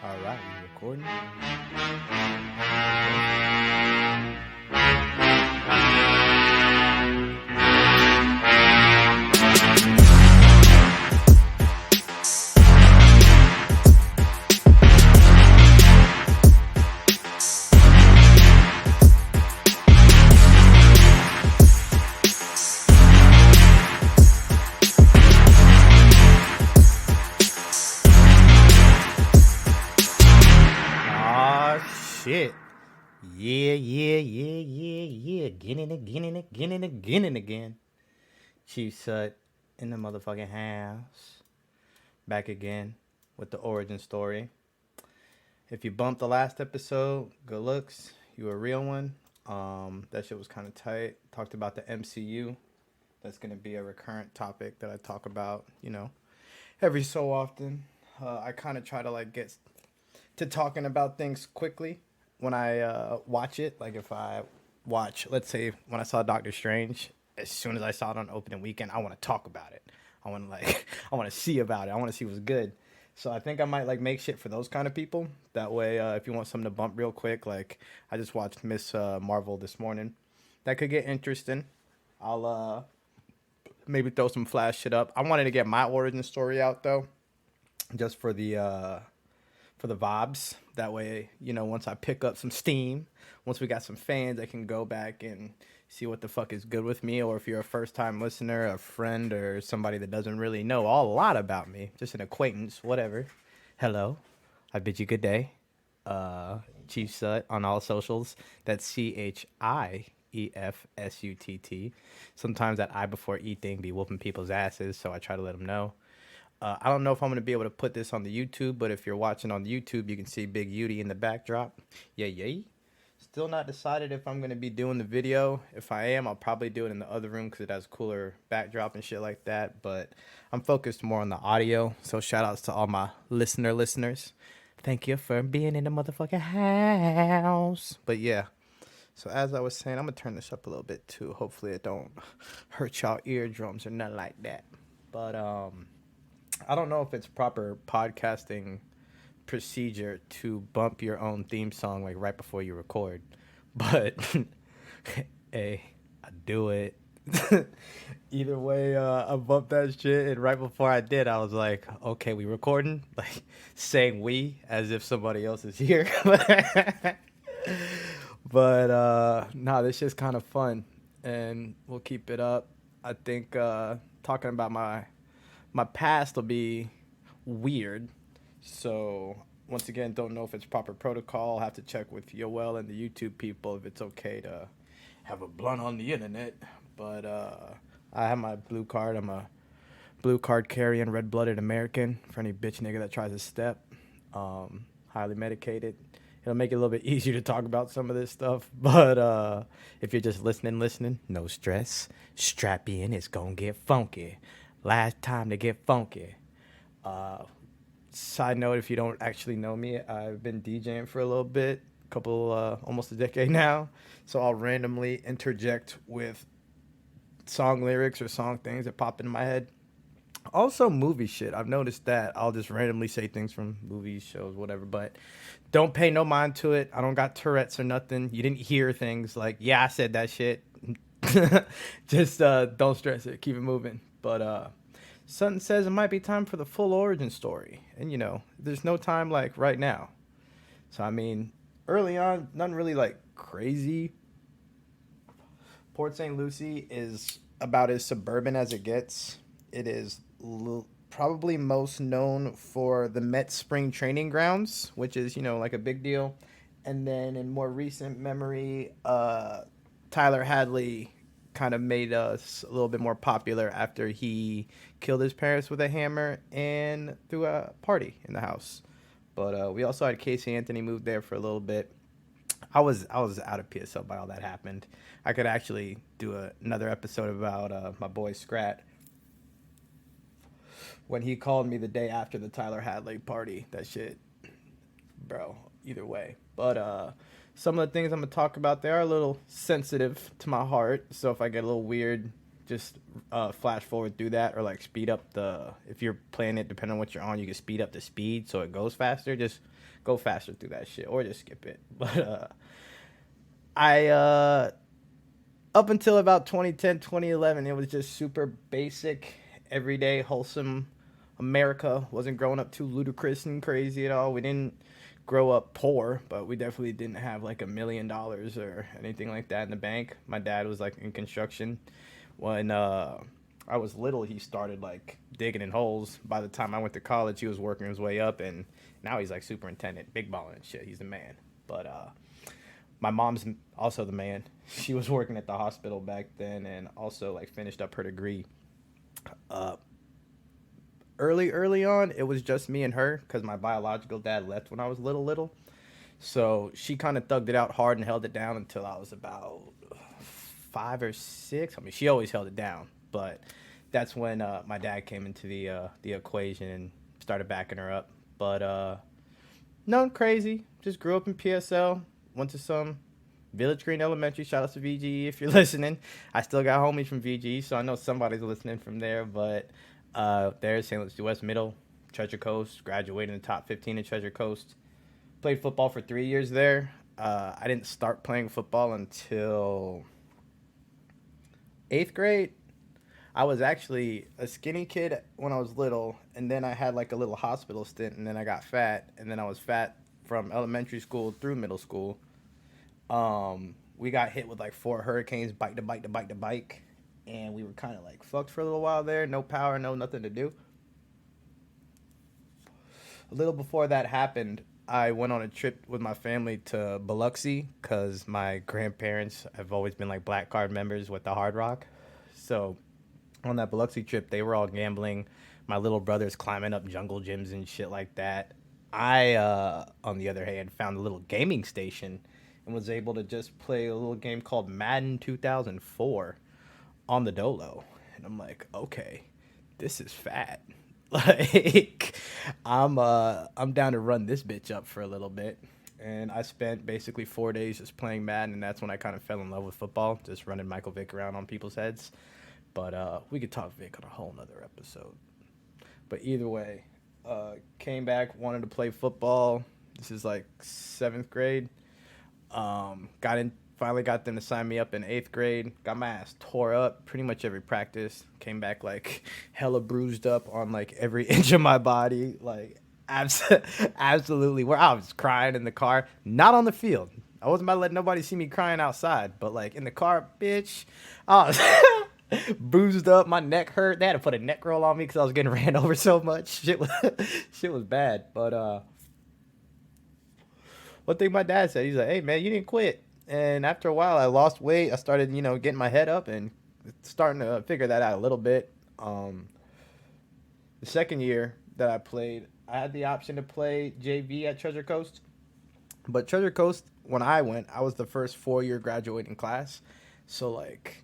All right, we recording? Ah, shit. Yeah. Again and again. Chief Sut in the motherfucking house. Back again with the origin story. If you bumped the last episode, good looks. You a real one. That shit was kind of tight. Talked about the MCU. That's gonna be a recurrent topic that I talk about, every so often. I kind of try to get to talking about things quickly when I watch it. Like if I watch, let's say when I saw Doctor Strange, as soon as I saw it on opening weekend, I want to talk about it. I want to I want to see about it. I want to see what's good. So I think I might make shit for those kind of people. That way, if you want something to bump real quick, like I just watched Miss Marvel this morning, that could get interesting. I'll maybe throw some flash shit up. I wanted to get my origin story out though, just for the vibes. That way, once I pick up some steam, once we got some fans, I can go back and see what the fuck is good with me. Or if you're a first time listener, a friend, or somebody that doesn't really know a lot about me, just an acquaintance, whatever. Hello, I bid you good day. Chief Sut on all socials. That's CHIEFSUTT. Sometimes that I before E thing be whooping people's asses, so I try to let them know. I don't know if I'm going to be able to put this on the YouTube, but if you're watching on the YouTube, you can see Big Yudi in the backdrop. Yay. Still not decided if I'm going to be doing the video. If I am, I'll probably do it in the other room because it has cooler backdrop and shit like that. But I'm focused more on the audio. So shout outs to all my listeners. Thank you for being in the motherfucking house. But yeah. So as I was saying, I'm going to turn this up a little bit too. Hopefully it don't hurt y'all eardrums or nothing like that. But I don't know if it's proper podcasting procedure to bump your own theme song like right before you record, but hey, I do it. Either way, I bumped that shit, and right before I did, I was like, "Okay, we recording?" Like saying "we" as if somebody else is here. But nah, this shit's kind of fun, and we'll keep it up. I think talking about my past will be weird. So once again, don't know if it's proper protocol. I'll have to check with Yoel and the YouTube people if it's okay to have a blunt on the internet. But I have my blue card. I'm a blue card carrying red-blooded American for any bitch nigga that tries to step. Highly medicated. It'll make it a little bit easier to talk about some of this stuff. But if you're just listening, no stress. Strap in. It's gonna get funky. Last time to get funky. Side note, if you don't actually know me, I've been DJing for a little bit, almost a decade now. So I'll randomly interject with song lyrics or song things that pop into my head. Also, movie shit. I've noticed that I'll just randomly say things from movies, shows, whatever. But don't pay no mind to it. I don't got Tourette's or nothing. You didn't hear things like, yeah, I said that shit. Just don't stress it. Keep it moving. But Sutton says it might be time for the full origin story. And, there's no time like right now. So, I mean, early on, nothing really crazy. Port St. Lucie is about as suburban as it gets. It is probably most known for the Met Spring Training Grounds, which is, like a big deal. And then in more recent memory, Tyler Hadley kind of made us a little bit more popular after he killed his parents with a hammer and threw a party in the house. But we also had Casey Anthony move there for a little bit. I was out of PSL by all that happened. I could actually do another episode about my boy Scrat when he called me the day after the Tyler Hadley party. That shit, bro. Either way, but some of the things I'm gonna talk about, they are a little sensitive to my heart. So if I get a little weird, just flash forward through that, or like speed up the, if you're playing it depending on what you're on, you can speed up the speed so it goes faster. Just go faster through that shit, or just skip it. But I up until about 2010, 2011, it was just super basic, everyday, wholesome America. Wasn't growing up too ludicrous and crazy at all. We didn't grow up poor, but we definitely didn't have like $1 million or anything like that in the bank. My dad was like in construction. When I was little, he started like digging in holes. By the time I went to college, he was working his way up, and now he's like superintendent, big balling and shit. He's the man. But my mom's also the man. She was working at the hospital back then, and also like finished up her degree. Uh, early on, it was just me and her because my biological dad left when I was little. So she kind of thugged it out hard and held it down until I was about 5 or 6. I mean, she always held it down, but that's when my dad came into the equation and started backing her up. But nothing crazy. Just grew up in PSL. Went to some Village Green Elementary. Shout out to VGE if you're listening. I still got homies from VGE, so I know somebody's listening from there. But there's St. Louis West Middle, Treasure Coast. Graduated in the top 15 in Treasure Coast. Played football for 3 years there. I didn't start playing football until 8th grade. I was actually a skinny kid when I was little, and then I had like a little hospital stint, and then I got fat, and then I was fat from elementary school through middle school. We got hit with like 4 hurricanes, bike to bike to bike to bike, and we were kind of like fucked for a little while there. No power, no nothing to do. A little before that happened, I went on a trip with my family to Biloxi because my grandparents have always been like black card members with the Hard Rock. So on that Biloxi trip, they were all gambling. My little brother's climbing up jungle gyms and shit like that. I, on the other hand, found a little gaming station and was able to just play a little game called Madden 2004 on the Dolo. And I'm like, okay, this is fat. Like, I'm down to run this bitch up for a little bit. And I spent basically 4 days just playing Madden, and that's when I kind of fell in love with football, just running Michael Vick around on people's heads. But we could talk Vic on a whole nother episode. But either way, came back, wanted to play football. This is like 7th grade. Finally got them to sign me up in 8th grade. Got my ass tore up pretty much every practice. Came back like hella bruised up on like every inch of my body. Like absolutely. Where I was crying in the car, not on the field. I wasn't about to let nobody see me crying outside, but like in the car, bitch, I was bruised up. My neck hurt. They had to put a neck roll on me because I was getting ran over so much. Shit was bad. But one thing my dad said, he's like, "Hey man, you didn't quit." And after a while, I lost weight. I started, getting my head up and starting to figure that out a little bit. The second year that I played, I had the option to play JV at Treasure Coast. But Treasure Coast, when I went, I was the first 4-year graduating class. So, like,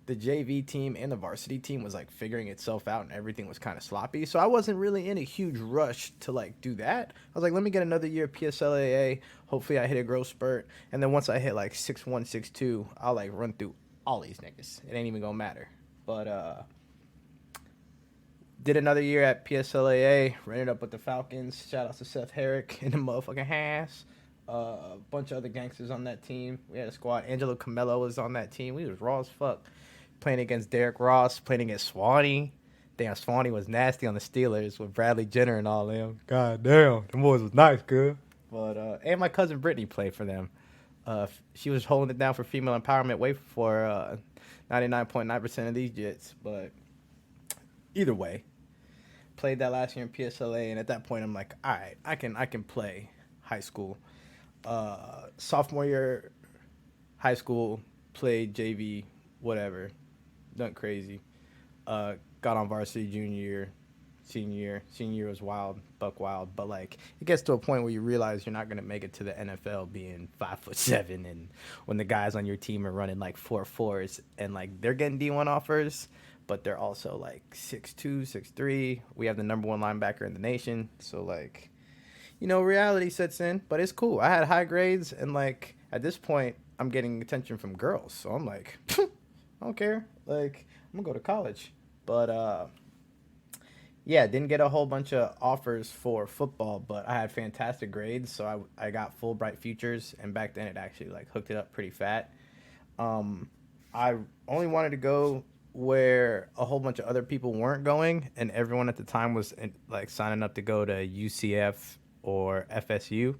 the JV team and the varsity team was, like, figuring itself out, and everything was kind of sloppy. So I wasn't really in a huge rush to, like, do that. I was like, let me get another year of PSLAA. Hopefully I hit a growth spurt. And then once I hit, like, 6'1", 6'2", I'll, like, run through all these niggas. It ain't even gonna matter. But, did another year at PSLAA. Ran it up with the Falcons. Shout out to Seth Herrick and the motherfucking Haas. A bunch of other gangsters on that team. We had a squad. Angelo Camello was on that team. We was raw as fuck. Playing against Derrick Ross, playing against Swanee. Damn, Swanee was nasty on the Steelers with Bradley Jenner and all them. God damn, them boys was nice, good. But and my cousin Brittany played for them. She was holding it down for female empowerment way for 99.9% of these jits. But either way, played that last year in PSLA, and at that point I'm like, all right, I can play high school. Sophomore year, high school, played JV, whatever, nothing crazy. Got on varsity junior year, senior year was wild, buck wild. But like, it gets to a point where you realize you're not gonna make it to the NFL being 5'7", and when the guys on your team are running like 4.4s and like they're getting D1 offers, but they're also like 6'2", 6'3". We have the number 1 linebacker in the nation, so like, reality sets in. But it's cool. I had high grades, and like at this point, I'm getting attention from girls, so I'm like, I don't care. Like, I'm gonna go to college. But yeah, didn't get a whole bunch of offers for football, but I had fantastic grades, so I got Fulbright futures, and back then it actually like hooked it up pretty fat. Um, I only wanted to go where a whole bunch of other people weren't going, and everyone at the time was like signing up to go to UCF or FSU.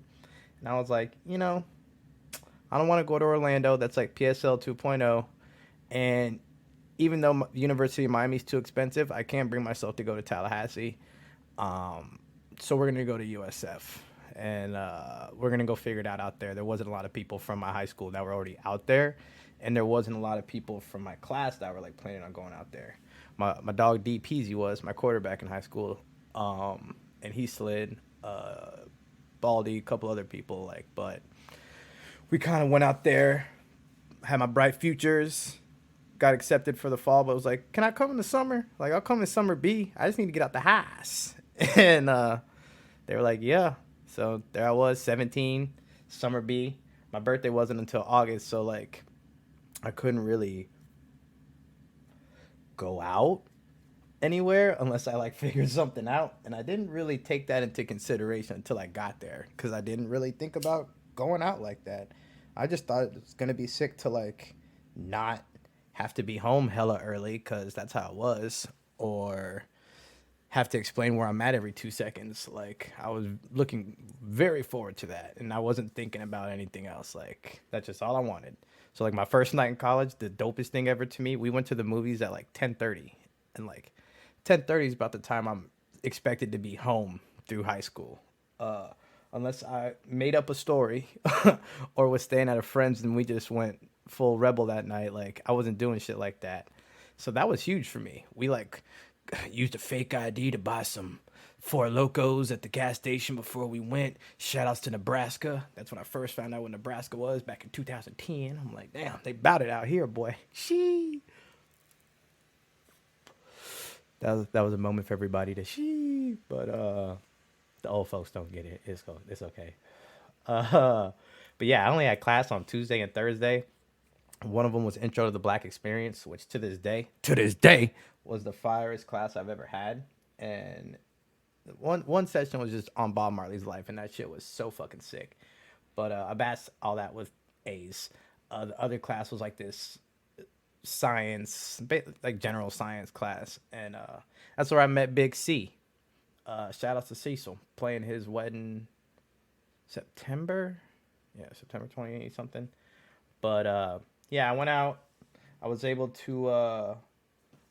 And I was like, I don't want to go to Orlando. That's like PSL 2.0. And even though University of Miami is too expensive, I can't bring myself to go to Tallahassee. Um, so we're gonna go to USF, and we're gonna go figure it out there. There wasn't a lot of people from my high school that were already out there, and there wasn't a lot of people from my class that were like planning on going out there. My dog D Peasy was my quarterback in high school, and he slid. Baldy, a couple other people but we kind of went out there, had my bright futures, got accepted for the fall, but was like, can I come in the summer? Like, I'll come in summer B. I just need to get out the house. And they were like, yeah. So there I was, 17, summer B. My birthday wasn't until August, so like I couldn't really go out anywhere unless I like figured something out. And I didn't really take that into consideration until I got there because I didn't really think about going out like that. I just thought it was gonna be sick to like not have to be home hella early because that's how it was, or have to explain where I'm at every 2 seconds. Like I was looking very forward to that, and I wasn't thinking about anything else. Like that's just all I wanted. So like my first night in college, the dopest thing ever to me, we went to the movies at like 10:30, and like 10:30 is about the time I'm expected to be home through high school. Uh, Unless I made up a story or was staying at a friend's and we just went full rebel that night. Like I wasn't doing shit like that. So that was huge for me. We like used a fake ID to buy some Four Locos at the gas station before we went. Shout outs to Nebraska. That's when I first found out what Nebraska was back in 2010. I'm like, damn, they bout it out here, boy. She. That was a moment for everybody to she. But the old folks don't get it. It's okay. Uh, but yeah, I only had class on Tuesday and Thursday. One of them was Intro to the Black Experience, which to this day, was the firest class I've ever had. And one session was just on Bob Marley's life, and that shit was so fucking sick. But I passed all that with A's. The other class was like this science, like general science class, and that's where I met Big C. Shout out to Cecil playing his wedding September, yeah, September 28th something. But yeah, I went out. I was able to.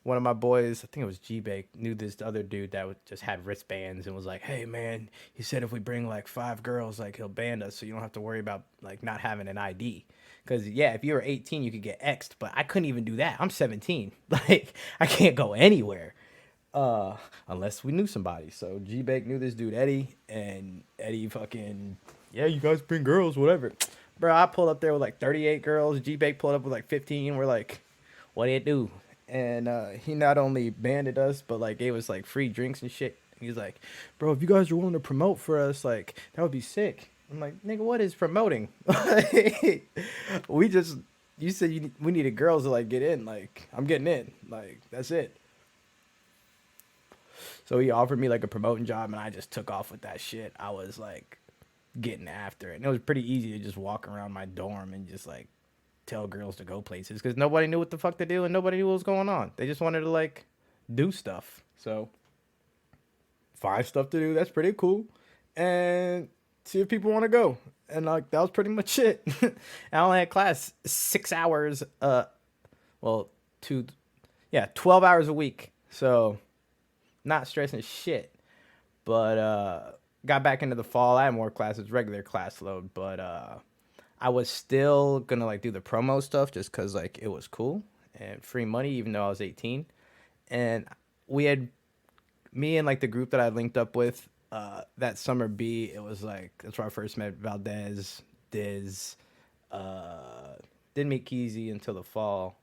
One of my boys, I think it was G Bake, knew this other dude that just had wristbands and was like, "Hey man," he said, "if we bring like 5 girls, like he'll ban us, so you don't have to worry about like not having an ID." Because yeah, if you were 18, you could get X'd, but I couldn't even do that. I'm 17, like I can't go anywhere unless we knew somebody. So G Bake knew this dude Eddie, and Eddie fucking yeah, you guys bring girls, whatever. Bro, I pulled up there with like 38 girls. G Bake pulled up with like 15. We're like, what do you do? And he not only banded us, but like gave us like free drinks and shit. He's like, bro, if you guys are willing to promote for us, like that would be sick. I'm like, nigga, what is promoting? we just, you said we needed girls to like get in. Like I'm getting in. Like that's it. So he offered me like a promoting job, and I just took off with that shit. I was like getting after it, and it was pretty easy to just walk around my dorm and just like tell girls to go places because nobody knew what the fuck to do and nobody knew what was going on. They just wanted to like do stuff. So find stuff to do. That's pretty cool, and see if people want to go. And like that was pretty much it. I only had class 6 hours. Well, two, yeah, 12 hours a week. So not stressing shit. But got back into the fall. I had more classes, regular class load, but I was still gonna like do the promo stuff just cause like it was cool and free money, even though I was 18. And we had me and like the group that I linked up with that summer B. It was like that's where I first met Valdez, Diz. Didn't meet Keezy until the fall.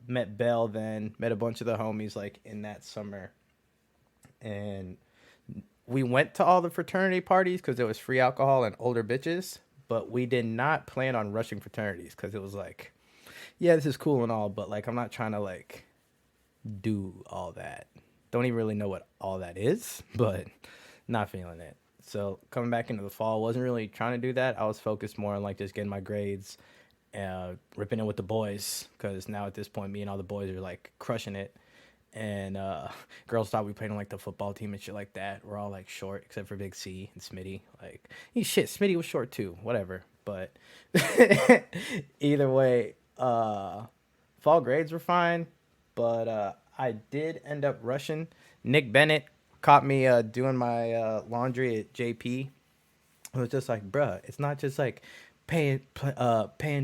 Met Bell then. Met a bunch of the homies like in that summer, and we went to all the fraternity parties because there was free alcohol and older bitches, but we did not plan on rushing fraternities because it was like yeah, this is cool and all, but like I'm not trying to like do all that. Don't even really know what all that is, but not feeling it. So coming back into the fall, wasn't really trying to do that. I was focused more on like just getting my grades, ripping it with the boys, because now at this point, me and all the boys are like crushing it. And girls thought we played on like the football team and shit like that. We're all like short except for Big C and Smitty. Like, shit, Smitty was short too. Whatever. But either way, fall grades were fine. But I did end up rushing. Nick Bennett caught me doing my laundry at JP. It was just like, bruh, it's not just like paying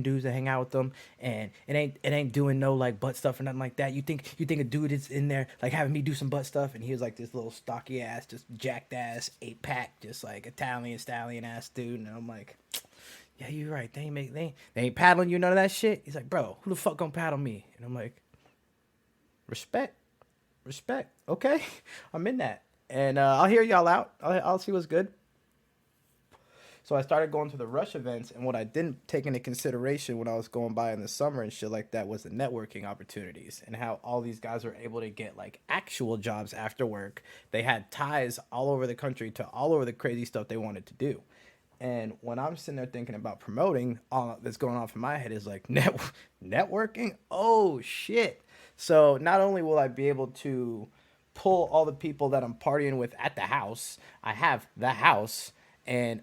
dudes to hang out with them, and it ain't doing no like butt stuff or nothing like that. You think a dude is in there like having me do some butt stuff, and he was like this little stocky ass, just jacked ass 8-pack, just like Italian stallion ass dude, and I'm like, yeah, you're right. They ain't paddling you none of that shit. He's like, bro, who the fuck gonna paddle me? And I'm like, respect, respect. Okay, I'm in that, and I'll hear y'all out. I'll see what's good. So I started going to the Rush events, and what I didn't take into consideration when I was going by in the summer and shit like that was the networking opportunities and how all these guys were able to get like actual jobs after work. They had ties all over the country to all over the crazy stuff they wanted to do. And when I'm sitting there thinking about promoting, all that's going off in my head is like networking. Oh shit! So not only will I be able to pull all the people that I'm partying with at the house, I have the house, and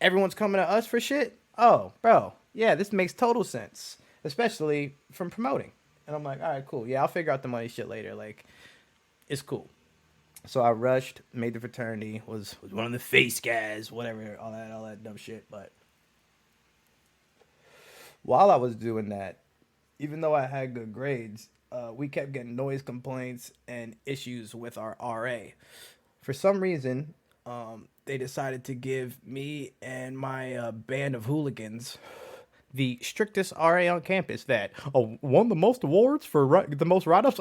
everyone's coming to us for shit. Oh, bro, yeah, this makes total sense, especially from promoting. And I'm like, all right, cool. Yeah, I'll figure out the money shit later. Like, it's cool. So I rushed, made the fraternity, was one of the face guys, whatever, all that dumb shit. But while I was doing that, even though I had good grades, we kept getting noise complaints and issues with our RA. For some reason, they decided to give me and my band of hooligans the strictest RA on campus that won the most awards for the most write-ups.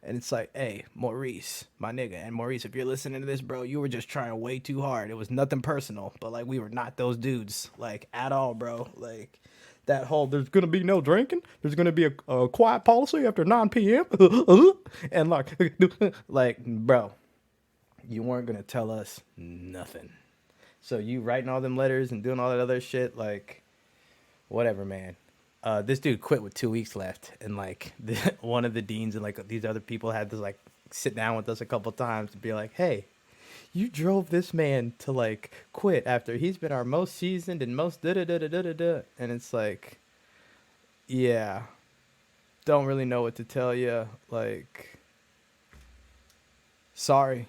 And it's like, hey, Maurice, my nigga, and Maurice, if you're listening to this, bro, you were just trying way too hard. It was nothing personal, but like we were not those dudes, like at all, bro. Like that whole there's gonna be no drinking, there's gonna be a quiet policy after 9 p.m. And like, bro, you weren't gonna tell us nothing. So you writing all them letters and doing all that other shit, like whatever, man. This dude quit with 2 weeks left, and like one of the deans and like these other people had to like sit down with us a couple times to be like, hey, you drove this man to like quit after he's been our most seasoned and most da da da da da da da. And it's like, yeah, don't really know what to tell you. Like, sorry,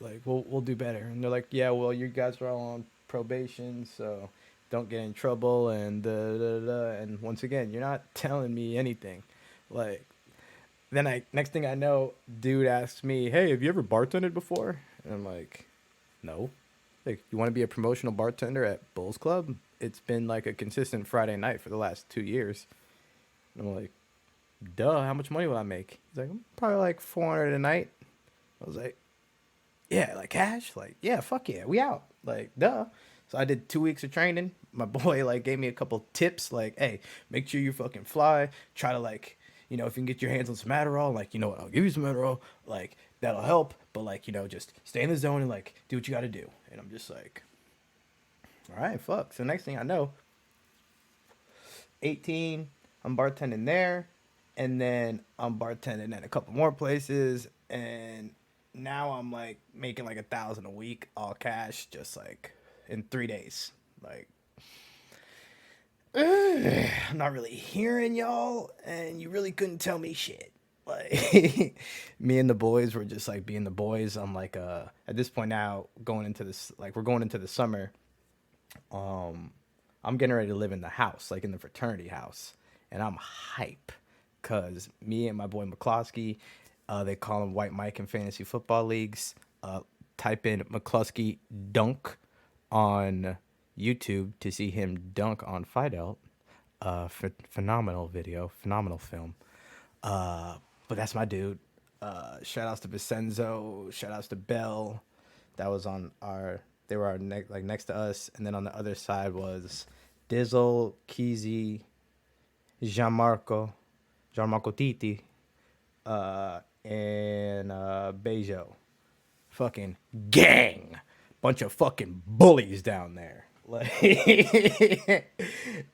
like we'll do better. And they're like, yeah, well, you guys are all on probation, so don't get in trouble and and once again, you're not telling me anything. Like then I next thing I know, dude asks me, hey, have you ever bartended before? And I'm like, no. Like, you want to be a promotional bartender at Bulls Club? It's been like a consistent Friday night for the last 2 years. And I'm like, duh, how much money will I make? He's like, probably like 400 a night. I was like, yeah, like cash? Like, yeah, fuck yeah, we out. Like, duh. So I did 2 weeks of training. My boy like gave me a couple tips, like, hey, make sure you fucking fly. Try to like, if you can get your hands on some Adderall, like, what, I'll give you some Adderall, like, that'll help. But like, just stay in the zone and like do what you gotta do. And I'm just like, all right, fuck. So next thing I know, 18, I'm bartending there, and then I'm bartending at a couple more places, and now I'm like making like 1,000 a week, all cash, just like in 3 days. Like, I'm not really hearing y'all, and you really couldn't tell me shit. Like, me and the boys were just like being the boys. I'm like, at this point now, going into this, like, we're going into the summer. Um, I'm getting ready to live in the house, like in the fraternity house, and I'm hype, cause me and my boy McCloskey, they call him White Mike in fantasy football leagues. Uh, Type in McCluskey dunk on YouTube to see him dunk on Fidel. Phenomenal video, phenomenal film. Uh, but that's my dude. Shout outs to Vincenzo. Shout outs to Bell. That was on our. They were our next to us, and then on the other side was Dizzle, Keezy. Gianmarco, Gianmarco Titi, and Bejo. Fucking gang. Bunch of fucking bullies down there. Like,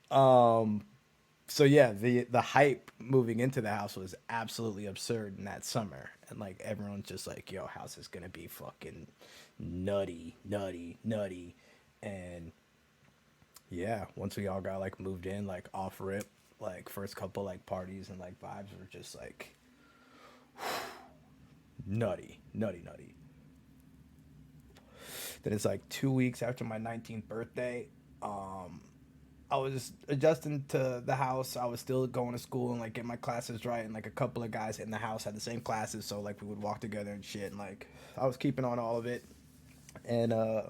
so yeah, the hype moving into the house was absolutely absurd in that summer, and like everyone's just like, "Yo, house is gonna be fucking nutty, nutty, nutty," and yeah, once we all got like moved in, like off rip, like first couple like parties and like vibes were just like nutty, nutty, nutty. Then it's like 2 weeks after my 19th birthday. Um, I was adjusting to the house. I was still going to school and like getting my classes right, and like a couple of guys in the house had the same classes, so like we would walk together and shit. And like I was keeping on all of it, and I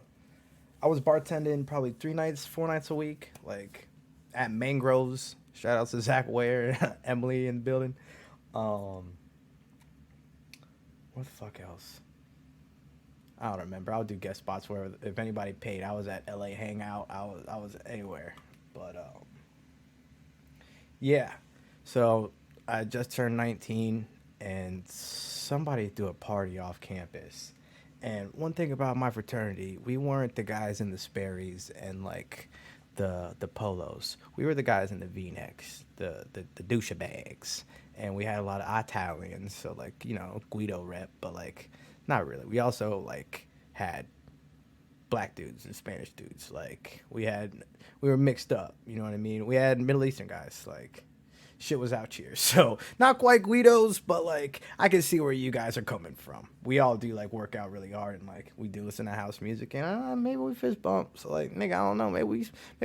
was bartending probably 3 nights, 4 nights a week, like at Mangroves. Shout out to Zach Ware, Emily in the building. Um, what the fuck else? I don't remember. I'll do guest spots where if anybody paid. I was at LA Hangout. I was anywhere, but yeah. So I just turned 19, and somebody threw a party off campus. And one thing about my fraternity, we weren't the guys in the Sperry's and like the polos. We were the guys in the V-necks, the douche bags, and we had a lot of Italians. So like Guido rep, but like not really. We also like had black dudes and Spanish dudes. Like we were mixed up. You know what I mean? We had Middle Eastern guys. Like shit was out here. So not quite Guidos, but like I can see where you guys are coming from. We all do like work out really hard, and like we do listen to house music, and maybe we fist bump. So like nigga, I don't know. Maybe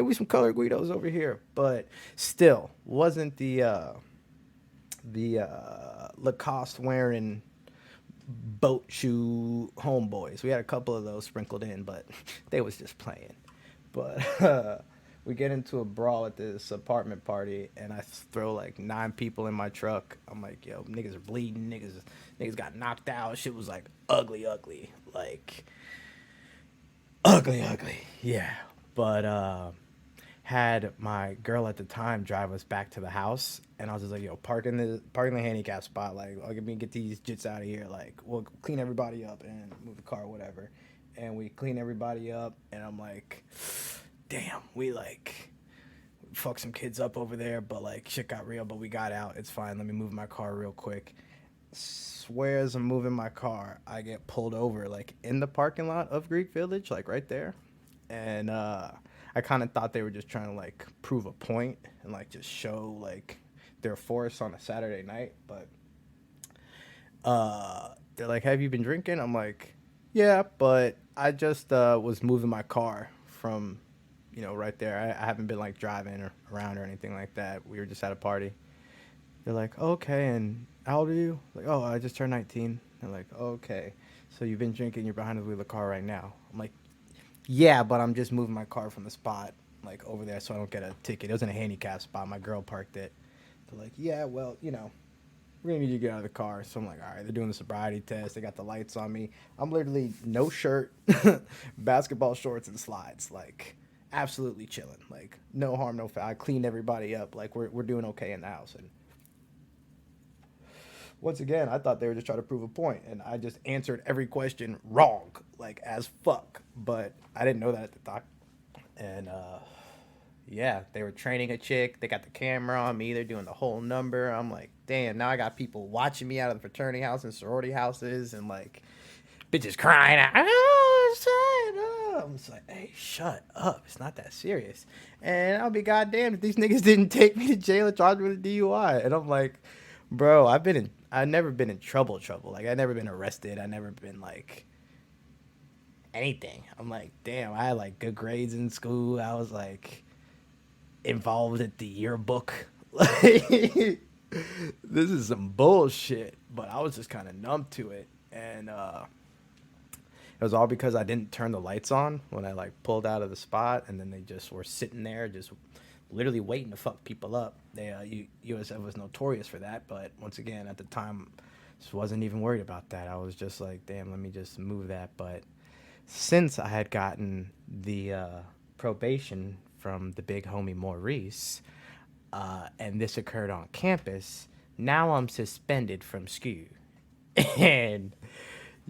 we some colored Guidos over here, but still wasn't the Lacoste wearing boat shoe homeboys. We had a couple of those sprinkled in, but they was just playing. But we get into a brawl at this apartment party, and I throw like 9 people in my truck. I'm like, yo, niggas are bleeding. Niggas got knocked out. Shit was like ugly, ugly, like ugly, ugly. Yeah, but had my girl at the time drive us back to the house, and I was just like, "Yo, park in the handicap spot. Like, let me get these jits out of here. Like, we'll clean everybody up and move the car, whatever." And we clean everybody up, and I'm like, "Damn, we like fucked some kids up over there, but like shit got real. But we got out. It's fine. Let me move my car real quick." Swears I'm moving my car, I get pulled over like in the parking lot of Greek Village, like right there, and I kind of thought they were just trying to like prove a point and like just show like their force on a Saturday night. But they're like, "Have you been drinking?" I'm like, "Yeah, but I just was moving my car from right there. I haven't been like driving or around or anything like that. We were just at a party." They're like, "Okay, and how old are you?" Like, "Oh, I just turned 19." They're like, "Okay, so you've been drinking, you're behind the wheel of the car right now." I'm like, "Yeah, but I'm just moving my car from the spot like over there so I don't get a ticket. It was in a handicap spot. My girl parked it." They're like, "Yeah, well, we're gonna need you to get out of the car." So I'm like, "All right." They're doing the sobriety test. They got the lights on me. I'm literally no shirt, basketball shorts and slides, like absolutely chilling. Like no harm, no foul. I cleaned everybody up. Like we're doing okay in the house. And once again, I thought they were just trying to prove a point, and I just answered every question wrong, like as fuck. But I didn't know that at the time. And yeah, they were training a chick. They got the camera on me. They're doing the whole number. I'm like, damn. Now I got people watching me out of the fraternity house and sorority houses, and like bitches crying out. "Oh, shut up!" I'm just like, hey, shut up. It's not that serious. And I'll be goddamned if these niggas didn't take me to jail and charge me with a DUI. And I'm like, bro, I've never been in trouble. Like I've never been arrested. I never been like anything. I'm like, damn, I had like good grades in school. I was like involved at the yearbook. Like this is some bullshit. But I was just kind of numb to it, and it was all because I didn't turn the lights on when I like pulled out of the spot, and then they just were sitting there, just literally waiting to fuck people up. USF was notorious for that, but once again, at the time, just wasn't even worried about that. I was just like, damn, let me just move that. But since I had gotten the probation from the big homie Maurice, and this occurred on campus. Now I'm suspended from school. And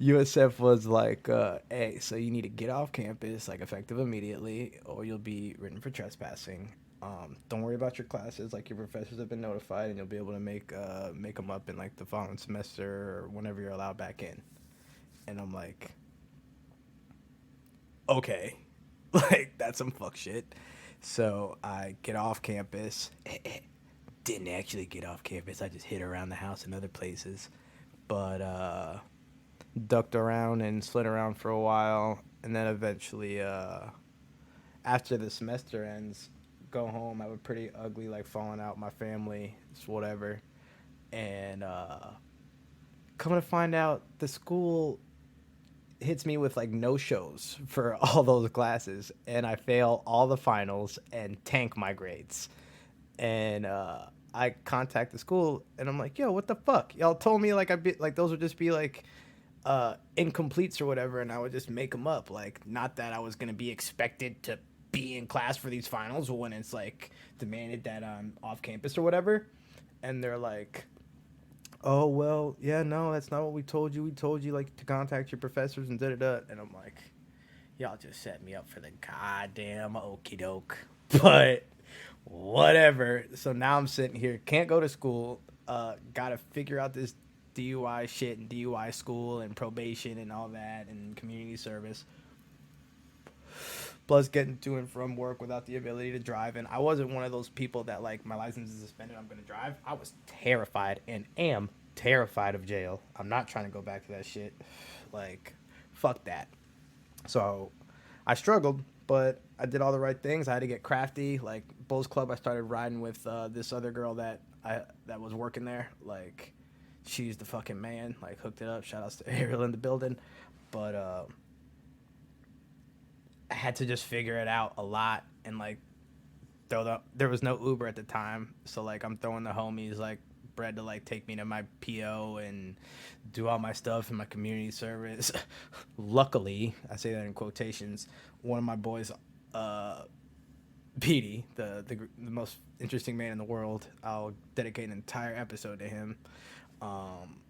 USF was like, hey, so you need to get off campus, like effective immediately, or you'll be written for trespassing. Don't worry about your classes, like your professors have been notified, and you'll be able to make them up in like the following semester or whenever you're allowed back in. And I'm like, okay, like that's some fuck shit. So I get off campus. Didn't actually get off campus. I just hid around the house and other places, but ducked around and slid around for a while, and then eventually, after the semester ends, go home. I have a pretty ugly like falling out with my family, it's whatever, and coming to find out, the school hits me with like no shows for all those classes, and I fail all the finals and tank my grades. And I contact the school, and I'm like, "Yo, what the fuck? Y'all told me like those would just be like incompletes or whatever, and I would just make them up. Like, not that I was gonna be expected to be in class for these finals when it's like demanded that I'm off campus or whatever." And they're like, "Oh well, yeah, no, that's not what we told you. We told you like to contact your professors and da da da." And I'm like, "Y'all just set me up for the goddamn okey doke." But whatever. So now I'm sitting here, can't go to school. Gotta figure out this DUI shit and DUI school and probation and all that and community service. Plus getting to and from work without the ability to drive. And I wasn't one of those people that like my license is suspended, I'm gonna drive. I was terrified and am terrified of jail. I'm not trying to go back to that shit. Like, fuck that. So I struggled, but I did all the right things. I had to get crafty. Like Bulls Club, I started riding with this other girl that was working there. Like, she's the fucking man. Like, hooked it up. Shout outs to Ariel in the building. But I had to just figure it out a lot, and like there was no Uber at the time, so like I'm throwing the homies like bread to like take me to my PO and do all my stuff in my community service. Luckily, I say that in quotations, one of my boys, Petey, the most interesting man in the world, I'll dedicate an entire episode to him. Um,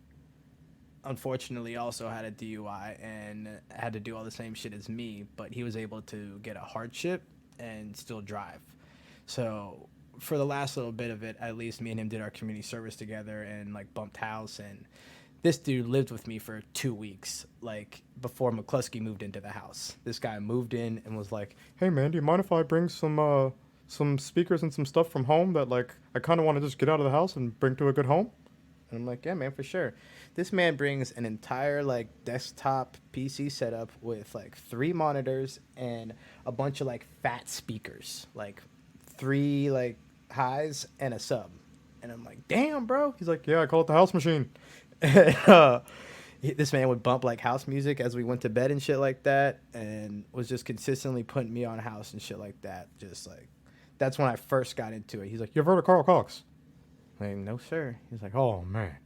Unfortunately, also had a DUI and had to do all the same shit as me, but he was able to get a hardship and still drive. So for the last little bit of it, at least me and him did our community service together and like bumped house. And this dude lived with me for 2 weeks, like before McCluskey moved into the house. This guy moved in and was like, "Hey man, do you mind if I bring some speakers and some stuff from home that like I kind of want to just get out of the house and bring to a good home?" And I'm like, "Yeah, man, for sure." This man brings an entire like desktop PC setup with like 3 monitors and a bunch of like fat speakers, like 3 like highs and a sub. And I'm like, "Damn, bro." He's like, "Yeah, I call it the house machine." And, this man would bump like house music as we went to bed and shit like that, and was just consistently putting me on house and shit like that. Just like, that's when I first got into it. He's like, "You ever heard of Carl Cox?" I'm like, "No, sir." He's like, "Oh man,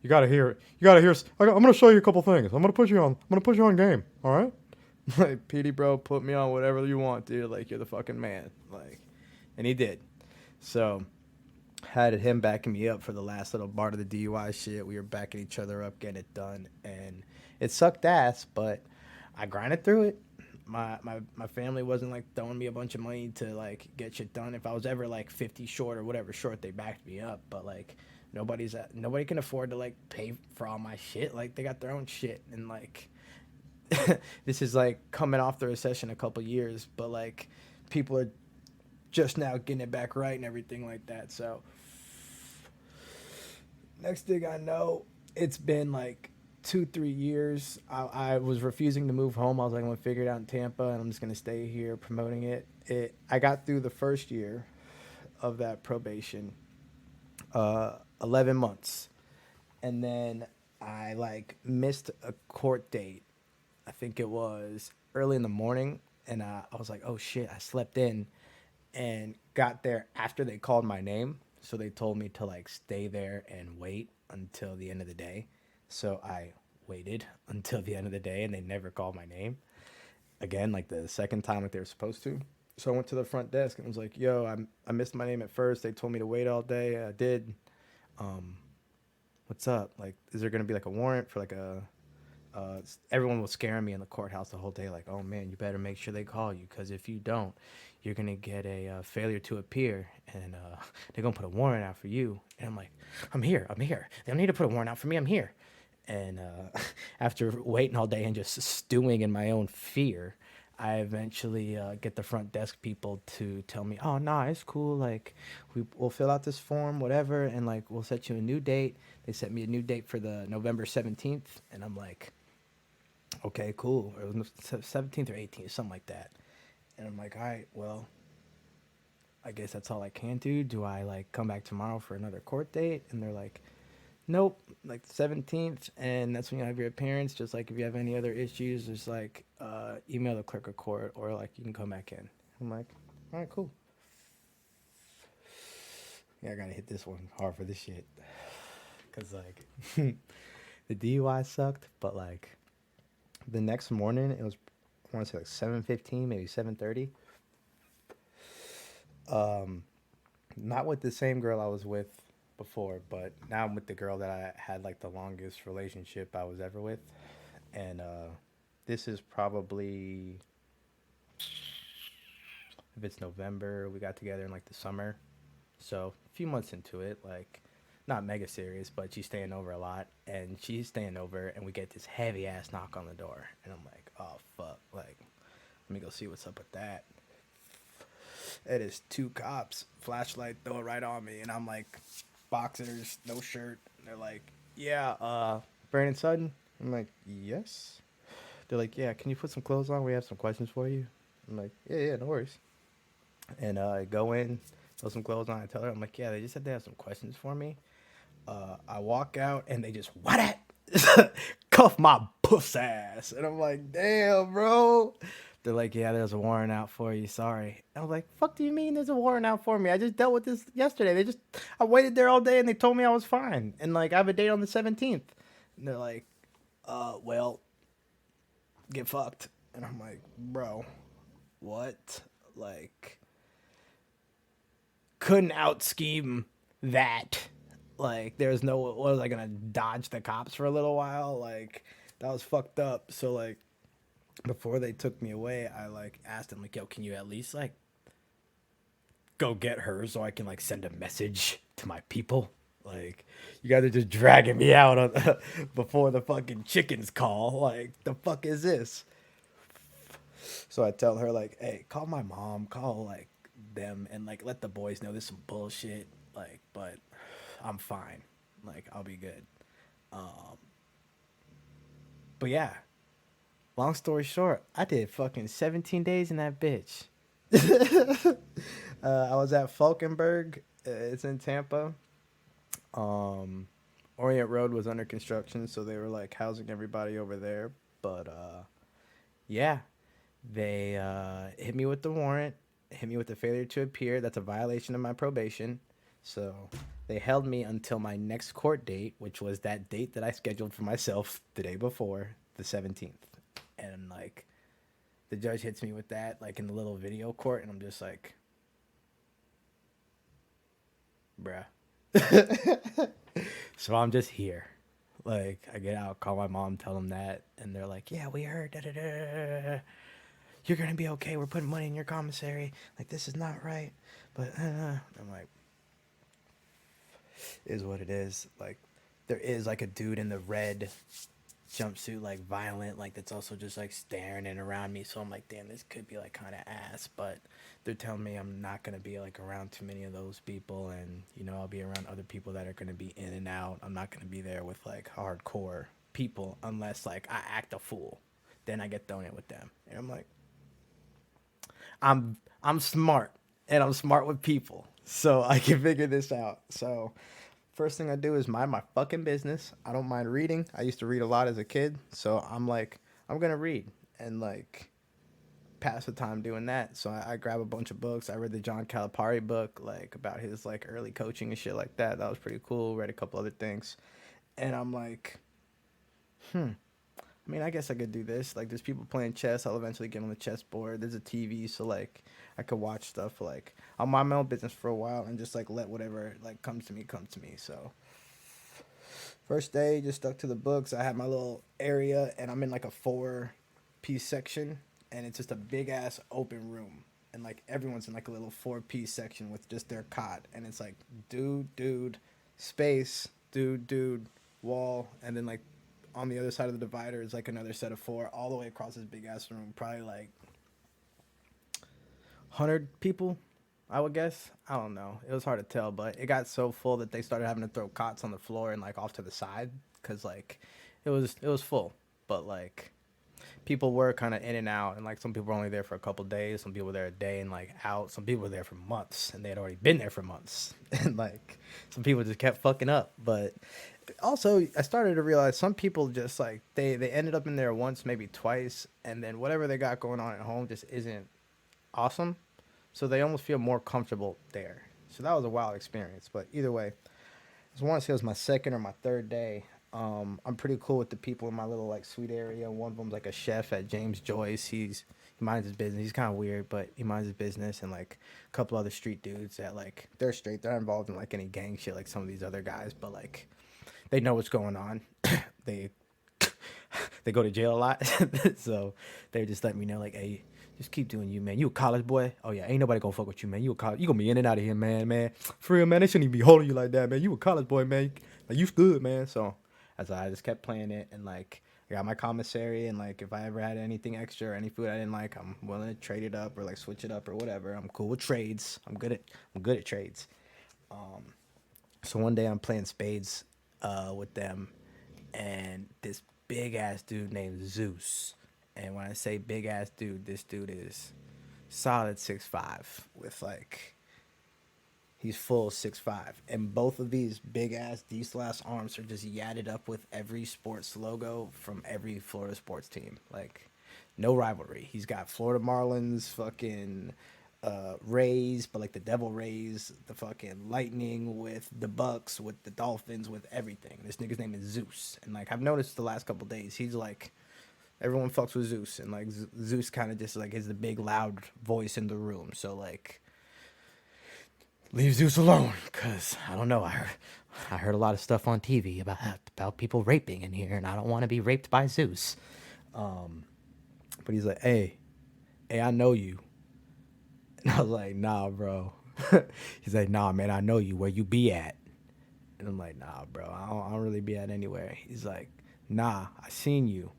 you gotta hear it. You gotta hear. I'm gonna show you a couple things. I'm gonna put you on. I'm gonna put you on game. All right." Like, "Petey, bro, put me on whatever you want, dude. Like, you're the fucking man." Like, and he did. So had him backing me up for the last little part of the DUI shit. We were backing each other up, getting it done, and it sucked ass, but I grinded through it. My family wasn't like throwing me a bunch of money to like get shit done. If I was ever like 50 short or whatever short, they backed me up. But like nobody can afford to like pay for all my shit. Like, they got their own shit, and like this is like coming off the recession a couple years, but like people are just now getting it back right and everything like that. So next thing I know, it's been like 2 3 years. I was refusing to move home. I was like, I'm gonna figure it out in Tampa, and I'm just gonna stay here promoting it. I got through the first year of that probation, 11 months, and then I like missed a court date. I think it was early in the morning, and I was like, "Oh shit!" I slept in and got there after they called my name. So they told me to like stay there and wait until the end of the day. So I waited until the end of the day, and they never called my name again, like the second time like they were supposed to. So I went to the front desk and was like, "Yo, I missed my name at first. They told me to wait all day. I did. Um, what's up? Like, is there gonna be like a warrant for like a?" Everyone was scaring me in the courthouse the whole day. Like, "Oh man, you better make sure they call you, because if you don't, you're gonna get a failure to appear, and they're gonna put a warrant out for you." And I'm like, "I'm here. I'm here. They don't need to put a warrant out for me. I'm here." And after waiting all day and just stewing in my own fear, I eventually get the front desk people to tell me, "Oh, nah, it's cool. Like, we'll fill out this form, whatever, and like we'll set you a new date." They set me a new date for the November 17th, and I'm like, "Okay, cool." It was 17th or 18th, something like that. And I'm like, "All right, well, I guess that's all I can do. Do I like come back tomorrow for another court date?" And they're like, "Nope, like the 17th, and that's when you have your appearance. Just like if you have any other issues, just like email the clerk of court, or like you can come back in." I'm like, "All right, cool." Yeah, I gotta hit this one hard for this shit, cause like the DUI sucked, but like the next morning it was, I want to say like 7:15, maybe 7:30. Um, Not with the same girl I was with before, but now I'm with the girl that I had like the longest relationship I was ever with. And this is probably, if it's November, we got together in like the summer. So a few months into it, like not mega serious, but she's staying over a lot, and she's staying over, and we get this heavy ass knock on the door, and I'm like, "Oh fuck!" Like, let me go see what's up with that. It is two cops, flashlight, throw it right on me, and I'm like, boxers, no shirt. And they're like, "Yeah, Brandon Sutton." I'm like, "Yes." They're like, "Yeah, can you put some clothes on? We have some questions for you." I'm like, "Yeah, yeah, no worries." And I go in, throw some clothes on. I tell her, I'm like, "Yeah, they just said they have some questions for me." I walk out and they just what at cuff my puss ass, and I'm like, "Damn, bro." They're like, "Yeah, there's a warrant out for you. Sorry." And I'm like, "Fuck do you mean there's a warrant out for me? I just dealt with this yesterday. I waited there all day and they told me I was fine. And like, I have a date on the 17th." And they're like, well, get fucked." And I'm like, "Bro, what?" Like, couldn't out scheme that. Like, there's no, what was I gonna dodge the cops for a little while? Like, that was fucked up. So like, before they took me away, I like asked them like, "Yo, can you at least like go get her so I can like send a message to my people?" Like, you guys are just dragging me out on, before the fucking chickens call. Like, the fuck is this? So I tell her like, "Hey, call my mom, call like them, and like let the boys know this is some bullshit. Like, but I'm fine. Like, I'll be good." Um, but yeah, long story short, I did fucking 17 days in that bitch. I was at Falkenberg. It's in Tampa. Um, Orient Road was under construction, so they were like housing everybody over there. But yeah, they hit me with the warrant, hit me with the failure to appear. That's a violation of my probation. So they held me until my next court date, which was that date that I scheduled for myself the day before, the 17th. And like, the judge hits me with that, like in the little video court, and I'm just like, "Bruh." So I'm just here. Like, I get out, call my mom, tell them that, and they're like, "Yeah, we heard. Da, da, da, da, da. You're gonna be okay. We're putting money in your commissary. Like, this is not right." But I'm like, "Is what it is." Like, there is like a dude in the red jumpsuit, like violent, like that's also just like staring and around me. So I'm like, "Damn, this could be like kind of ass." But they're telling me I'm not gonna be like around too many of those people, and you know, I'll be around other people that are gonna be in and out. I'm not gonna be there with like hardcore people unless like I act a fool. Then I get thrown in with them, and I'm like, I'm smart, and I'm smart with people, so I can figure this out. So first thing I do is mind my fucking business. I don't mind reading. I used to read a lot as a kid, so I'm like, I'm gonna read and like pass the time doing that. So I grab a bunch of books. I read the John Calipari book, like about his like early coaching and shit like that. That was pretty cool. Read a couple other things, and I'm like, I mean, I guess I could do this. Like, there's people playing chess. I'll eventually get on the chessboard. There's a TV, so like, I could watch stuff. Like, I'll mind my own business for a while and just like let whatever like comes to me come to me. So first day, just stuck to the books. I had my little area, and I'm in like a 4-piece section, and it's just a big ass open room, and like everyone's in like a little 4-piece section with just their cot, and it's like dude, space, dude, wall, and then like on the other side of the divider is like another set of 4 all the way across this big ass room. Probably like 100 people, I would guess. I don't know. It was hard to tell, but it got so full that they started having to throw cots on the floor and like off to the side because like it was full. But like people were kind of in and out, and like some people were only there for a couple days. Some people were there a day and like out. Some people were there for months, and they had already been there for months. And like some people just kept fucking up. But also, I started to realize some people just like they ended up in there once, maybe twice, and then whatever they got going on at home just isn't awesome. So they almost feel more comfortable there. So that was a wild experience. But either way, I just want to say it was my second or my third day. I'm pretty cool with the people in my little like suite area. One of them's like a chef at James Joyce. He minds his business. He's kind of weird, but he minds his business. And like a couple other street dudes that like they're straight. They're not involved in like any gang shit like some of these other guys, but like they know what's going on. they they go to jail a lot, so they just let me know like, hey, just keep doing you, man. You a college boy? Oh yeah, ain't nobody gonna fuck with you, man. You a college, you gonna be in and out of here, man. For real, man. They shouldn't even be holding you like that, man. You a college boy, man. Like you good, man. So as I just kept playing it, and like I got my commissary, and like if I ever had anything extra or any food I didn't like, I'm willing to trade it up or like switch it up or whatever. I'm cool with trades. I'm good at trades. So one day I'm playing spades with them, and this big ass dude named Zeus. And when I say big ass dude, this dude is solid 6'5" with like he's full 6'5", and both of these big ass diesel ass arms are just yadded up with every sports logo from every Florida sports team. Like no rivalry. He's got Florida Marlins, fucking Rays, but like the Devil Rays, the fucking Lightning with the Bucks, with the Dolphins, with everything. This nigga's name is Zeus, and like I've noticed the last couple days, he's like everyone fucks with Zeus, and like Zeus kind of just like is the big loud voice in the room. So like leave Zeus alone, cause I don't know. I heard a lot of stuff on TV about people raping in here, and I don't want to be raped by Zeus. But he's like, hey, I know you. And I was like, nah, bro. He's like, nah, man, I know you. Where you be at? And I'm like, nah, bro, I don't really be at anywhere. He's like, nah, I seen you.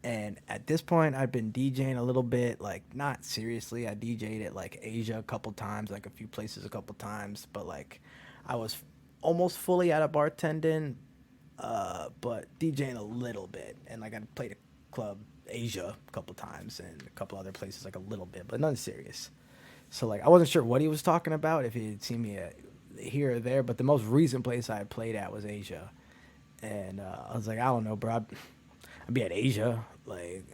And at this point, I've been DJing a little bit, like not seriously. I DJ'd at like Asia a couple times, like a few places a couple times, but like I was almost fully out of bartending, but DJing a little bit. And like I played a club Asia a couple times and a couple other places like a little bit, but nothing serious. So like I wasn't sure what he was talking about, if he had seen me here or there, but the most recent place I had played at was Asia. And I was like, I don't know, bro. I'd be at Asia. Like,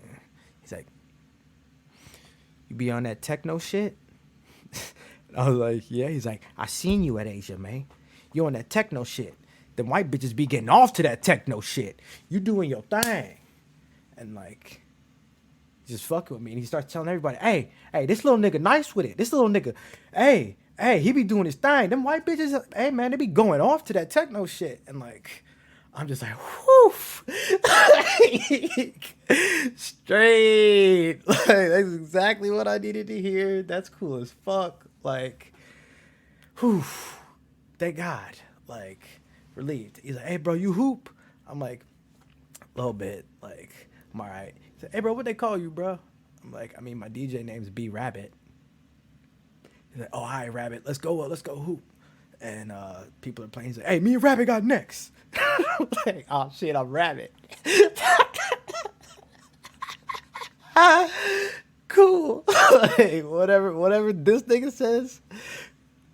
he's like, you be on that techno shit? I was like, yeah. He's like, I seen you at Asia, man. You on that techno shit. Them white bitches be getting off to that techno shit. You doing your thing. And like, just fucking with me. And he starts telling everybody, hey, this little nigga nice with it. This little nigga, hey, he be doing his thing. Them white bitches, hey, man, they be going off to that techno shit. And like, I'm just like, whew. Straight. Like, that's exactly what I needed to hear. That's cool as fuck. Like, whew. Thank God. Like, relieved. He's like, hey, bro, you hoop? I'm like, a little bit. Like, I'm all right. He's like, hey, bro, what they call you, bro? I'm like, I mean, my DJ name's B Rabbit. He's like, oh, hi, Rabbit. Let's go hoop. And people are playing. He's like, hey, me and Rabbit got next. I'm like, oh shit, I'm Rabbit. Cool. Like, whatever this nigga says,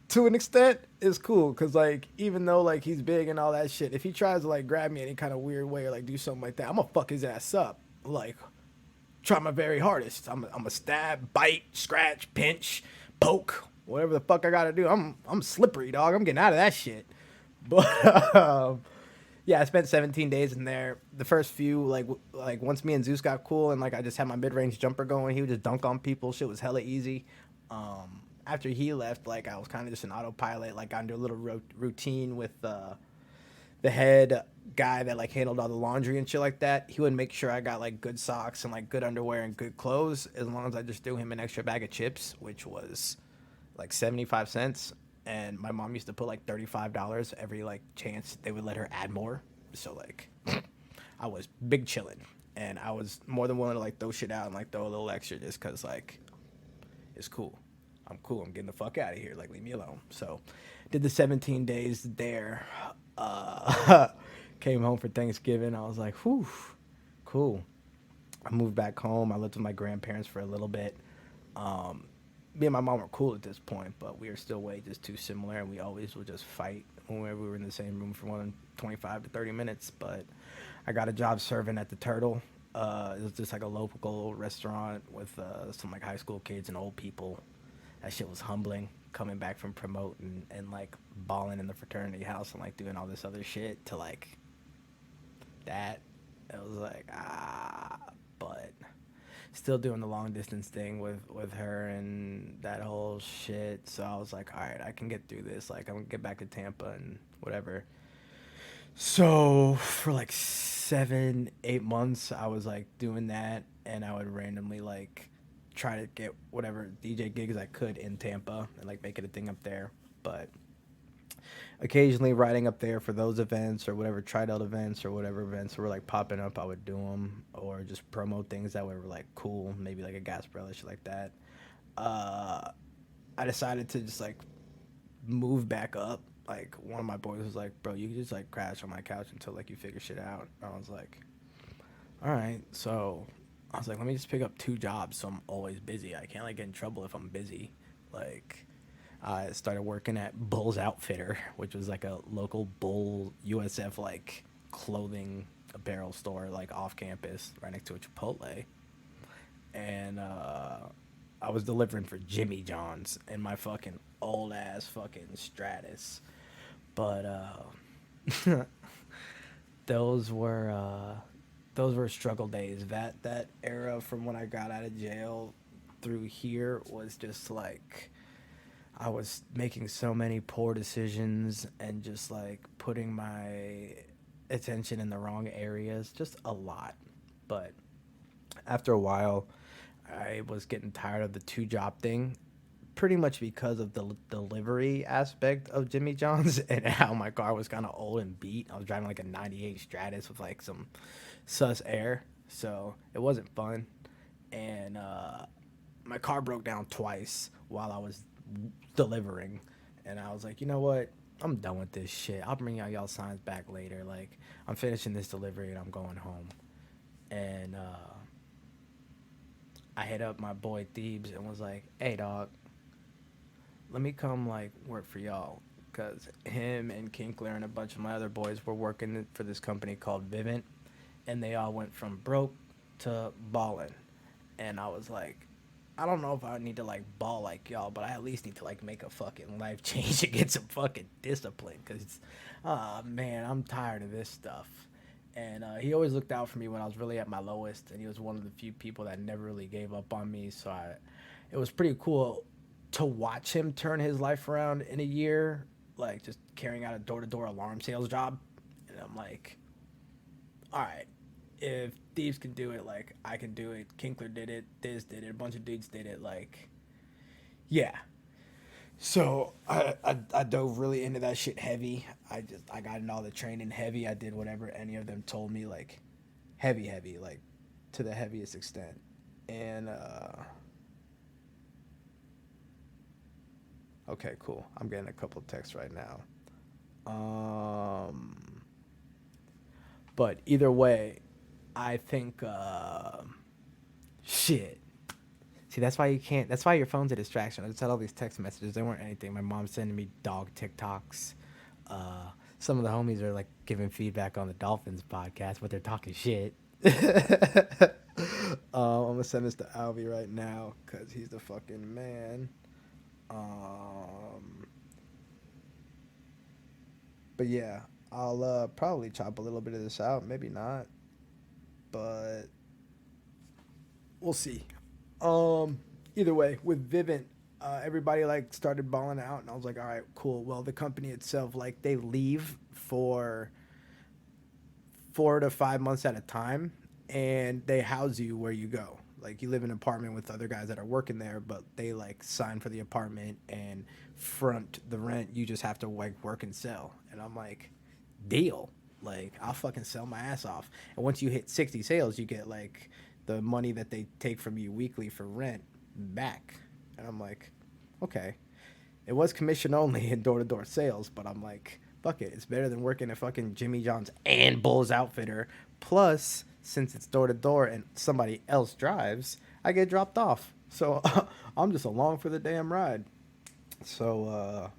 to an extent, is cool. Cause like, even though like he's big and all that shit, if he tries to like grab me any kind of weird way or like do something like that, I'm gonna fuck his ass up. Like, try my very hardest. I'm a stab, bite, scratch, pinch, poke, whatever the fuck I gotta do. I'm slippery, dog. I'm getting out of that shit. But Yeah, I spent 17 days in there. The first few, like once me and Zeus got cool, and like I just had my mid range jumper going, he would just dunk on people. Shit was hella easy. After he left, like I was kind of just an autopilot. Like I do a little routine with the head guy that like handled all the laundry and shit like that. He would make sure I got like good socks and like good underwear and good clothes, as long as I just threw him an extra bag of chips, which was like 75 cents. And my mom used to put like $35 every like chance they would let her add more. So like I was big chillin', and I was more than willing to like throw shit out and like throw a little extra just cause like it's cool. I'm cool. I'm getting the fuck out of here. Like leave me alone. So did the 17 days there. Uh, came home for Thanksgiving. I was like, whew, cool. I moved back home. I lived with my grandparents for a little bit. Um, Me and my mom were cool at this point, but we were still way just too similar, and we always would just fight whenever we were in the same room for more than 25 to 30 minutes. But I got a job serving at the Turtle. It was just like a local restaurant with some like high school kids and old people. That shit was humbling, coming back from promoting and like balling in the fraternity house and like doing all this other shit to like that. It was like but still doing the long distance thing with her and that whole shit. So I was like, all right, I can get through this. Like I'm gonna get back to Tampa and whatever. So for like 7, 8 months, I was like doing that, and I would randomly like try to get whatever DJ gigs I could in Tampa and like make it a thing up there. But occasionally riding up there for those events or whatever tried out events or whatever events were like popping up, I would do them or just promote things that were like cool, maybe like a Gasparilla shit like that. Uh, I decided to just like move back up. Like one of my boys was like, "Bro, you can just like crash on my couch until like you figure shit out." And I was like, "All right." So I was like, "Let me just pick up 2 jobs, so I'm always busy. I can't like get in trouble if I'm busy." Like I started working at Bull's Outfitter, which was like a local Bull USF like clothing apparel store like off campus right next to a Chipotle. And I was delivering for Jimmy John's in my fucking old ass fucking Stratus. But those were uh, those were struggle days. That era from when I got out of jail through here was just like I was making so many poor decisions and just like putting my attention in the wrong areas, just a lot. But after a while, I was getting tired of the 2 job thing, pretty much because of the delivery aspect of Jimmy John's and how my car was kind of old and beat. I was driving like a 98 Stratus with like some sus air, so it wasn't fun. And my car broke down twice while I was delivering, and I was like, you know what? I'm done with this shit. I'll bring y'all signs back later. Like I'm finishing this delivery and I'm going home. And I hit up my boy Thebes and was like, "Hey, dog, let me come like work for y'all." Cause him and Kinkler and a bunch of my other boys were working for this company called Vivint, and they all went from broke to ballin'. And I was like, I don't know if I need to like ball like y'all, but I at least need to like make a fucking life change and get some fucking discipline. Cause, man, I'm tired of this stuff. And he always looked out for me when I was really at my lowest, and he was one of the few people that never really gave up on me. So it was pretty cool to watch him turn his life around in a year, like just carrying out a door to door alarm sales job. And I'm like, all right, if Thieves can do it, like I can do it. Kinkler did it. Diz did it. A bunch of dudes did it. Like, yeah. So I dove really into that shit heavy. I got into all the training heavy. I did whatever any of them told me, like heavy, like to the heaviest extent. And okay, cool. I'm getting a couple texts right now. Um, but either way, I think shit. See, that's why you can't. That's why your phone's a distraction. I just had all these text messages. They weren't anything. My mom's sending me dog TikToks. Some of the homies are like giving feedback on the Dolphins podcast, but they're talking shit. I'm gonna send this to Alvy right now because he's the fucking man. Um, but yeah, I'll probably chop a little bit of this out, maybe not, but we'll see. Um, Either way, with Vivint, everybody like started balling out, and I was like, all right, cool. Well, the company itself, like, they leave for 4 to 5 months at a time, and they house you where you go. Like, you live in an apartment with other guys that are working there, but they like sign for the apartment and front the rent. You just have to like work and sell. And I'm like, deal. Like, I'll fucking sell my ass off. And once you hit 60 sales, you get like the money that they take from you weekly for rent back. And I'm like, okay. It was commission only in door to door sales, but I'm like, fuck it. It's better than working at fucking Jimmy John's and Bull's Outfitter. Plus, since it's door to door and somebody else drives, I get dropped off. So I'm just along for the damn ride. So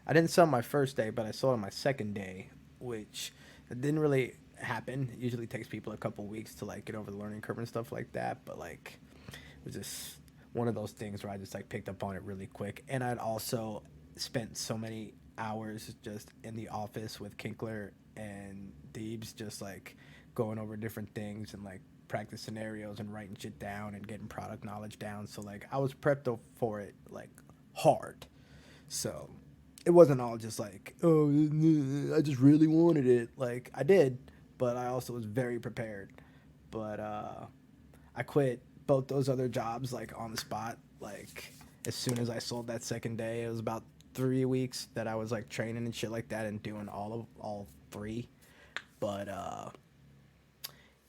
I didn't sell my first day, but I sold on my second day, which didn't really happen. It usually takes people a couple weeks to like get over the learning curve and stuff like that. But like, it was just one of those things where I just like picked up on it really quick. And I'd also spent so many hours just in the office with Kinkler and Deebs, just like going over different things and like practice scenarios and writing shit down and getting product knowledge down. So like I was prepped for it like hard. So it wasn't all just like, oh, I just really wanted it. Like, I did, but I also was very prepared. But I quit both those other jobs like on the spot. Like, as soon as I sold that second day, it was about 3 weeks that I was like training and shit like that and doing all three. But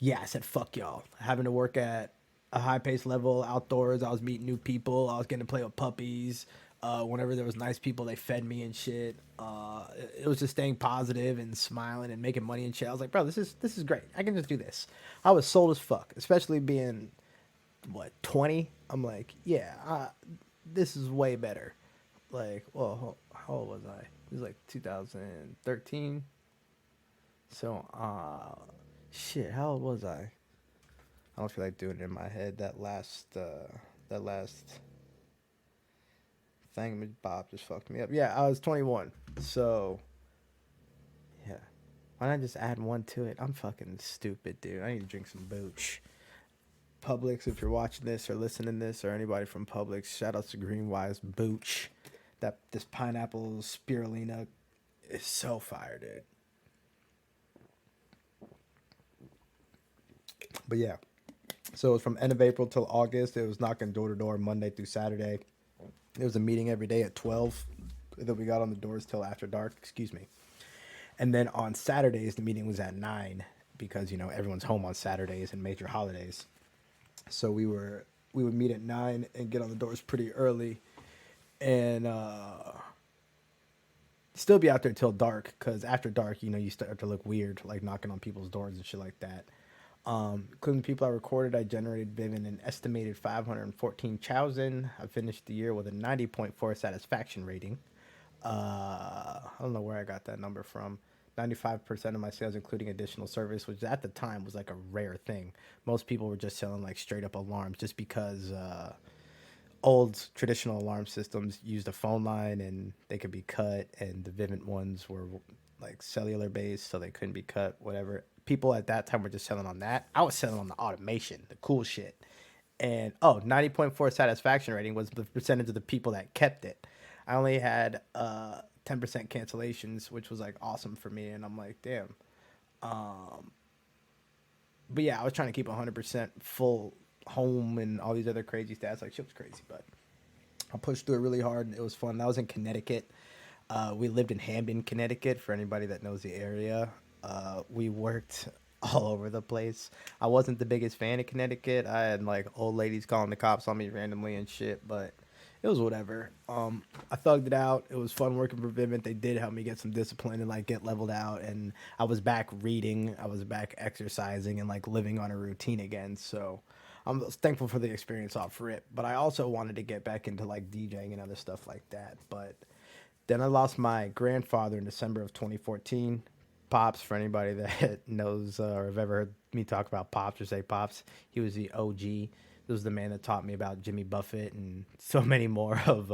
yeah, I said fuck y'all. Having to work at a high paced level outdoors, I was meeting new people. I was getting to play with puppies. Whenever there was nice people, they fed me and shit. It was just staying positive and smiling and making money and shit. I was like, bro, this is great. I can just do this. I was sold as fuck, especially being 20. I'm like, yeah, this is way better. Like, well, how old was I? It was like 2013. So, shit, how old was I? I don't feel like doing it in my head. That last Bob just fucked me up. Yeah, I was 21. So, yeah. Why not just add one to it? I'm fucking stupid, dude. I need to drink some booch. Publix, if you're watching this or listening to this, or anybody from Publix, shout out to Greenwise Booch. This pineapple spirulina is so fire, dude. But yeah. So it was from end of April till August. It was knocking door to door Monday through Saturday. There was a meeting every day at 12 that we got on the doors till after dark, excuse me. And then on Saturdays, the meeting was at 9 because, everyone's home on Saturdays and major holidays. So we would meet at 9 and get on the doors pretty early and still be out there till dark, because after dark, you start to look weird, like knocking on people's doors and shit like that. Including the people I recorded, I generated Vivint an estimated 514,000. I finished the year with a 90.4 satisfaction rating. I don't know where I got that number from. 95% of my sales, including additional service, which at the time was like a rare thing. Most people were just selling like straight up alarms, just because old traditional alarm systems used a phone line and they could be cut, and the Vivint ones were like cellular based, so they couldn't be cut, whatever. People at that time were just selling on that. I was selling on the automation, the cool shit. And 90.4 satisfaction rating was the percentage of the people that kept it. I only had 10% cancellations, which was like awesome for me. And I'm like, damn. But yeah, I was trying to keep 100% full home and all these other crazy stats. Like, shit was crazy, but I pushed through it really hard and it was fun. That was in Connecticut. We lived in Hamden, Connecticut, for anybody that knows the area. We worked all over the place. I wasn't the biggest fan of Connecticut. I had like old ladies calling the cops on me randomly and shit, but it was whatever. I thugged it out. It was fun working for Vivint. They did help me get some discipline and like get leveled out, and I was back reading. I was back exercising and like living on a routine again. So I'm thankful for the experience off rip, but I also wanted to get back into like DJing and other stuff like that. But then I lost my grandfather in December of 2014. Pops, for anybody that knows or have ever heard me talk about Pops or say Pops, he was the OG. This was the man that taught me about Jimmy Buffett and so many more of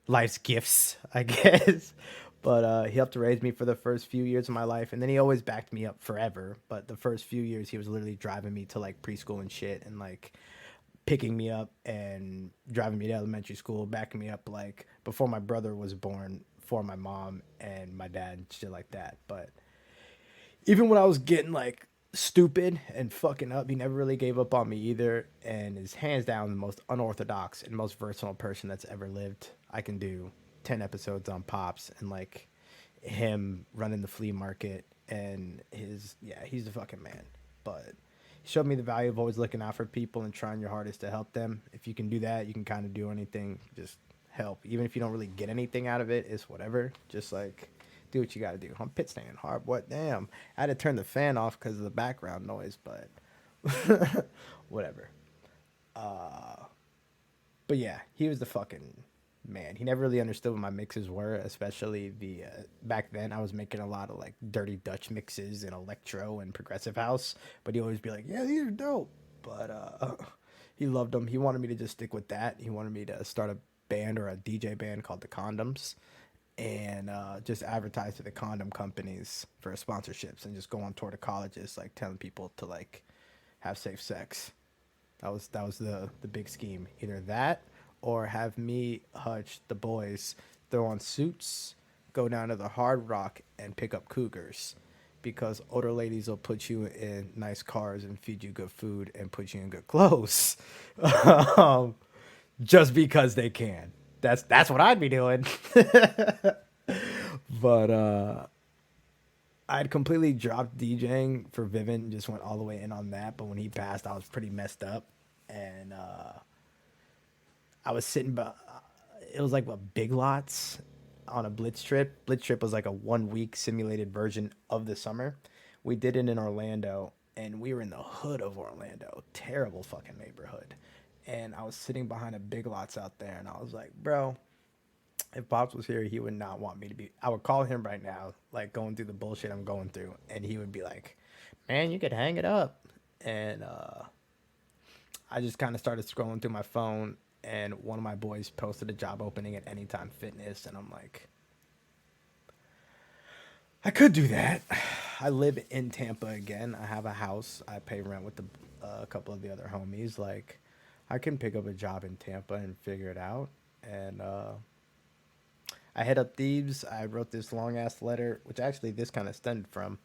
life's gifts, I guess. But he helped to raise me for the first few years of my life, and then he always backed me up forever. But the first few years, he was literally driving me to like preschool and shit, and like picking me up and driving me to elementary school, backing me up like before my brother was born for my mom and my dad and shit like that. But even when I was getting like stupid and fucking up, he never really gave up on me either. And is hands down the most unorthodox and most versatile person that's ever lived. I can do 10 episodes on Pops and like him running the flea market and he's the fucking man. But he showed me the value of always looking out for people and trying your hardest to help them. If you can do that, you can kind of do anything. Just help. Even if you don't really get anything out of it, it's whatever. Just like do what you got to do. I'm pit staying hard. What? Damn. I had to turn the fan off because of the background noise, but whatever. But yeah, he was the fucking man. He never really understood what my mixes were, especially the back then. I was making a lot of like dirty Dutch mixes and electro and progressive house, but he always be like, "Yeah, these are dope." But he loved them. He wanted me to just stick with that. He wanted me to start a band or a DJ band called the Condoms, and just advertise to the condom companies for sponsorships and just go on tour to colleges, like telling people to like have safe sex. That was the big scheme. Either that or have me, Hutch, the boys throw on suits, go down to the Hard Rock and pick up cougars, because older ladies will put you in nice cars and feed you good food and put you in good clothes, um, just because they can. That's what I'd be doing. But I'd completely dropped DJing for Vivint and just went all the way in on that. But when he passed, I was pretty messed up, and I was sitting. It was like what, Big Lots on a Blitz trip. Blitz trip was like a 1 week simulated version of the summer. We did it in Orlando, and we were in the hood of Orlando, terrible fucking neighborhood. And I was sitting behind a Big Lots out there, and I was like, bro, if Pops was here, he would not want me to be. I would call him right now, like going through the bullshit I'm going through, and he would be like, "Man, you could hang it up." And I just kind of started scrolling through my phone, and one of my boys posted a job opening at Anytime Fitness, and I'm like, I could do that. I live in Tampa again. I have a house. I pay rent with a couple of the other homies. Like, I can pick up a job in Tampa and figure it out. And I hit up Thebes. I wrote this long ass letter, which actually this kind of stemmed from.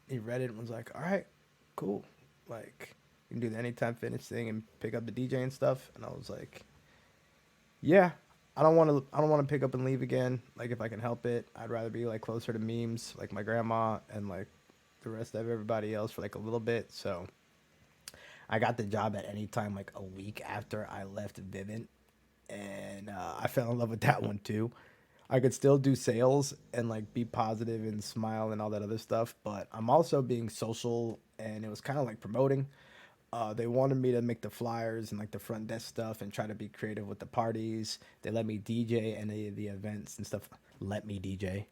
He read it and was like, "All right, cool. Like, you can do the Anytime Fitness thing and pick up the DJ and stuff." And I was like, "Yeah, I don't want to. I don't want to pick up and leave again. Like, if I can help it, I'd rather be like closer to memes, like my grandma and like the rest of everybody else for like a little bit." So I got the job at Anytime like a week after I left Vivint, and I fell in love with that one too. I could still do sales and like be positive and smile and all that other stuff, but I'm also being social, and it was kind of like promoting. They wanted me to make the flyers and like the front desk stuff and try to be creative with the parties. They let me DJ any of the events and stuff. Let me DJ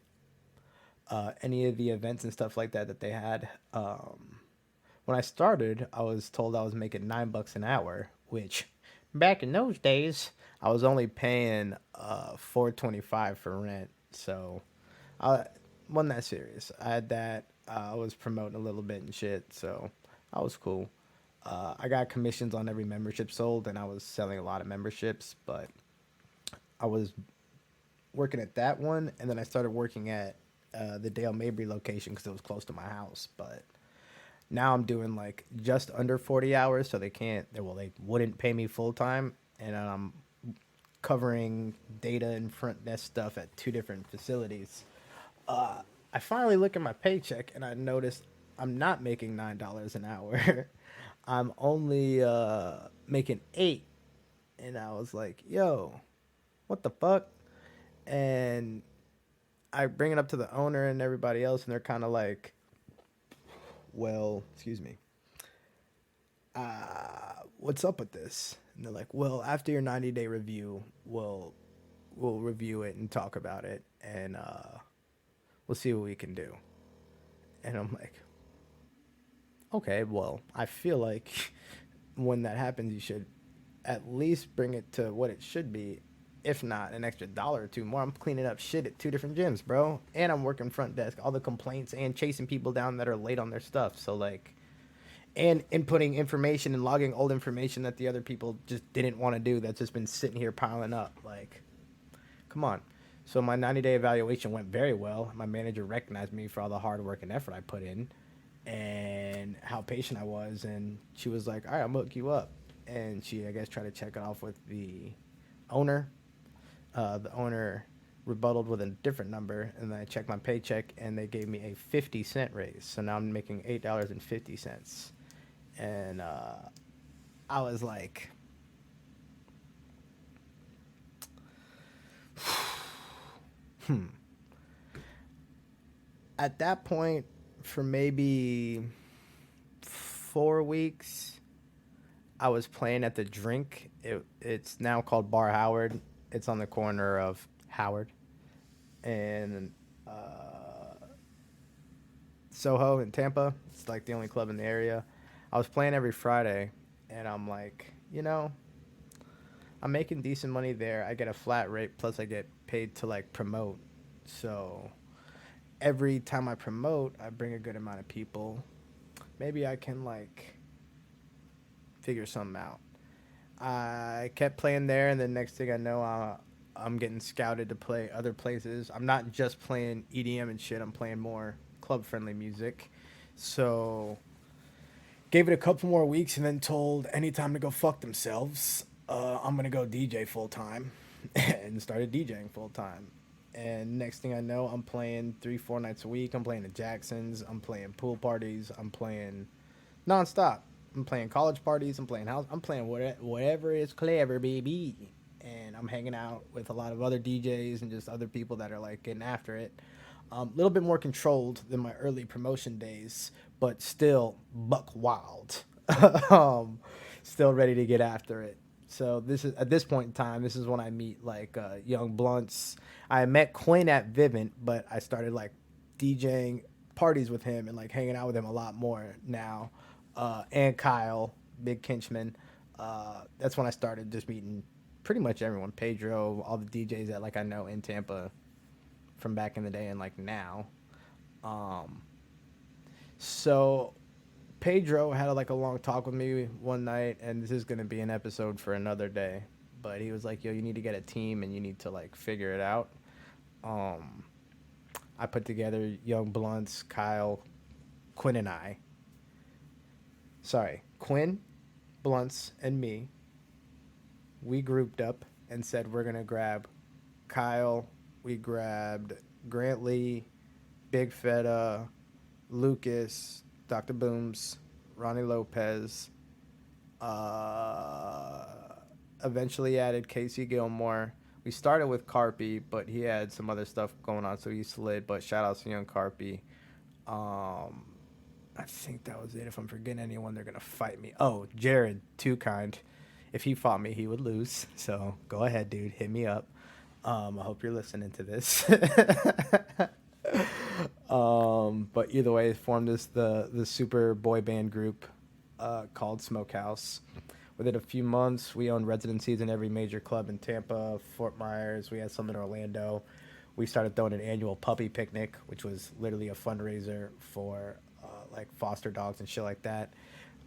any of the events and stuff like that that they had. When I started, I was told I was making $9 an hour, which back in those days, I was only paying $4.25 for rent. So I wasn't that serious. I had that. I was promoting a little bit and shit, so I was cool. I got commissions on every membership sold, and I was selling a lot of memberships, but I was working at that one, and then I started working at the Dale Mabry location because it was close to my house. But now I'm doing like just under 40 hours, so they wouldn't pay me full time, and I'm covering data and front desk stuff at two different facilities. I finally look at my paycheck and I noticed I'm not making $9 an hour. I'm only making 8, and I was like, "Yo, what the fuck?" And I bring it up to the owner and everybody else, and they're kind of like, "Well, excuse me, what's up with this?" And they're like, "Well, after your 90-day review, we'll review it and talk about it, and we'll see what we can do." And I'm like, "Okay, well, I feel like when that happens, you should at least bring it to what it should be. if not an extra dollar or two more. I'm cleaning up shit at 2 different gyms, bro. And I'm working front desk, all the complaints and chasing people down that are late on their stuff. So like, and inputting information and logging old information that the other people just didn't want to do, that's just been sitting here piling up. Like, come on. So my 90-day evaluation went very well. My manager recognized me for all the hard work and effort I put in and how patient I was. And she was like, all right, I'm going to hook you up. And she, I guess, tried to check it off with the owner. The owner rebutted with a different number. And then I checked my paycheck, and they gave me a 50-cent raise. So now I'm making $8.50. And I was like, At that point, for maybe 4 weeks, I was playing at the Drink. It's now called Bar Howard. It's on the corner of Howard and Soho in Tampa. It's like the only club in the area. I was playing every Friday, and I'm like, I'm making decent money there. I get a flat rate, plus I get paid to like promote. So every time I promote, I bring a good amount of people. Maybe I can like figure something out. I kept playing there, and the next thing I know, I'm getting scouted to play other places. I'm not just playing EDM and shit. I'm playing more club-friendly music. So gave it a couple more weeks, and then told anytime to go fuck themselves. I'm gonna go DJ full time, and started DJing full time. And next thing I know, I'm playing 3-4 nights a week. I'm playing the Jacksons. I'm playing pool parties. I'm playing nonstop. I'm playing college parties. I'm playing house. I'm playing whatever is clever, baby. And I'm hanging out with a lot of other DJs and just other people that are like getting after it. A little bit more controlled than my early promotion days, but still buck wild. Still ready to get after it. So this is at this point in time, this is when I meet like Young Blunts. I met Quinn at Vivint, but I started like DJing parties with him and like hanging out with him a lot more now. And Kyle, Big Kinchman. That's when I started just meeting pretty much everyone. Pedro, all the DJs that like I know in Tampa from back in the day and like now. So Pedro had like a long talk with me one night, and this is going to be an episode for another day, but he was like, yo, you need to get a team and you need to like figure it out. I put together Young Blunts, Kyle, Quinn, and I. Sorry, Quinn, Blunts, and me. We grouped up and said we're going to grab Kyle. We grabbed Grant Lee, Big Feta, Lucas, Dr. Booms, Ronnie Lopez. Eventually added Casey Gilmore. We started with Carpy, but he had some other stuff going on, so he slid. But shout out to Young Carpy. I think that was it. If I'm forgetting anyone, they're going to fight me. Oh, Jared, Too Kind. If he fought me, he would lose. So go ahead, dude. Hit me up. I hope you're listening to this. But either way, formed the super boy band group called Smokehouse. Within a few months, we owned residencies in every major club in Tampa, Fort Myers. We had some in Orlando. We started throwing an annual puppy picnic, which was literally a fundraiser for like foster dogs and shit like that.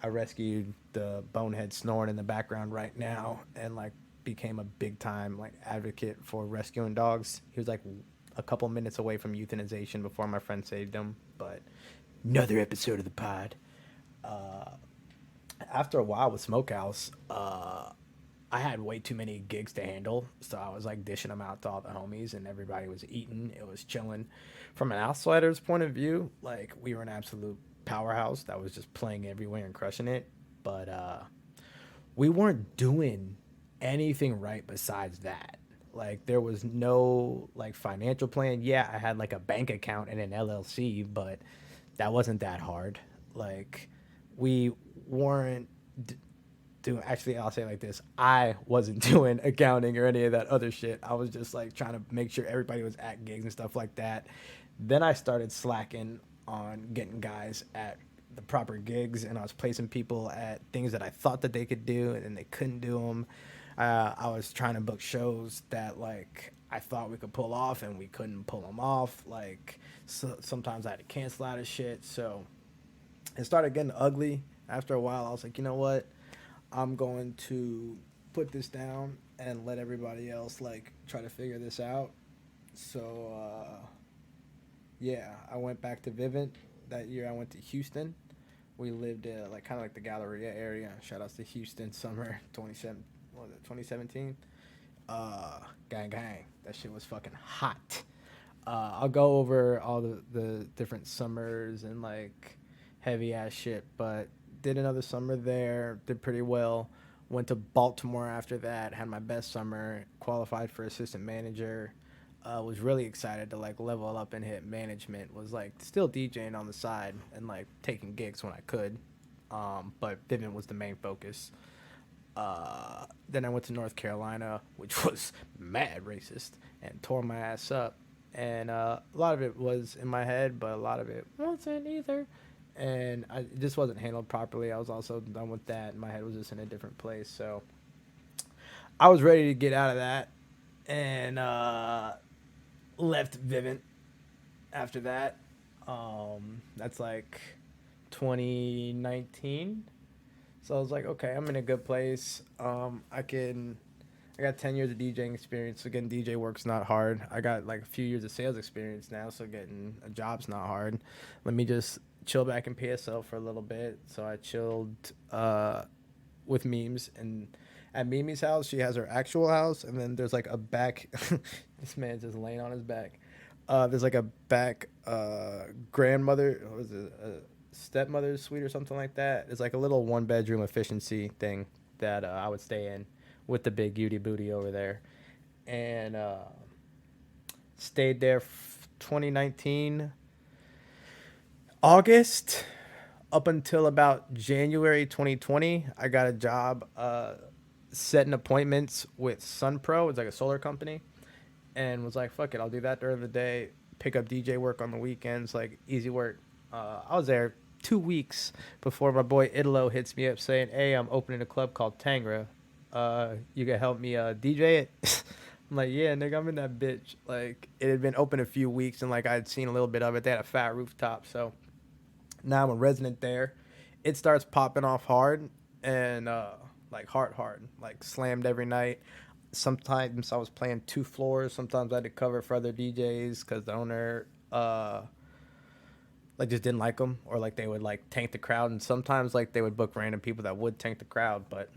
I rescued the bonehead snoring in the background right now, and like became a big time like advocate for rescuing dogs. He was like a couple minutes away from euthanization before my friend saved him. But another episode of the pod. After a while with Smokehouse, I had way too many gigs to handle, so I was like dishing them out to all the homies, and everybody was eating. It was chilling. From an outsider's point of view, like we were an absolute powerhouse that was just playing everywhere and crushing it. But we weren't doing anything right besides that. Like there was no like financial plan. Yeah, I had like a bank account and an LLC, but that wasn't that hard. Like we weren't doing, actually I'll say it like this, I wasn't doing accounting or any of that other shit. I was just like trying to make sure everybody was at gigs and stuff like that. Then I started slacking on getting guys at the proper gigs, and I was placing people at things that I thought that they could do and then they couldn't do them. I was trying to book shows that like I thought we could pull off and we couldn't pull them off. Like sometimes I had to cancel out of shit. So it started getting ugly. After a while, I was like, you know what? I'm going to put this down and let everybody else like try to figure this out. So yeah, I went back to Vivint that year. I went to Houston. We lived like kind of like the Galleria area. Shout outs to Houston summer 27 what was it 2017. Gang gang. That shit was fucking hot. I'll go over all the different summers and like heavy ass shit, but did another summer there, did pretty well. Went to Baltimore after that, had my best summer, qualified for assistant manager. Was really excited to like level up and hit management. Was like still DJing on the side and like taking gigs when I could, but Vivint was the main focus. Then I went to North Carolina, which was mad racist, and tore my ass up. And a lot of it was in my head, but a lot of it wasn't either. And it just wasn't handled properly. I was also done with that, and my head was just in a different place. So I was ready to get out of that, and left Vivint after that. That's like 2019. So I was like, okay, I'm in a good place. I got 10 years of DJing experience, so getting DJ work's not hard. I got like a few years of sales experience now, so getting a job's not hard. Let me just chill back in PSL for a little bit. So I chilled with Memes, and at Mimi's house, she has her actual house, and then there's like a back. This man's just laying on his back. There's like a back grandmother, what was it, a stepmother's suite or something like that. It's like a little 1 bedroom efficiency thing that I would stay in with the big beauty booty over there, and stayed there 2019 August up until about January 2020. I got a job setting appointments with SunPro. It's like a solar company, and was like, fuck it, I'll do that during the day, pick up DJ work on the weekends, like easy work. I was there 2 weeks before my boy Italo hits me up saying, hey, I'm opening a club called Tangra. You can help me DJ it. I'm like, yeah, nigga, I'm in that bitch. Like, it had been open a few weeks, and like I'd seen a little bit of it. They had a fat rooftop, so now I'm a resident there. It starts popping off hard, and like hard, like slammed every night. Sometimes I was playing 2 floors. Sometimes I had to cover for other DJs because the owner like just didn't like them, or like they would like tank the crowd. And sometimes like they would book random people that would tank the crowd, but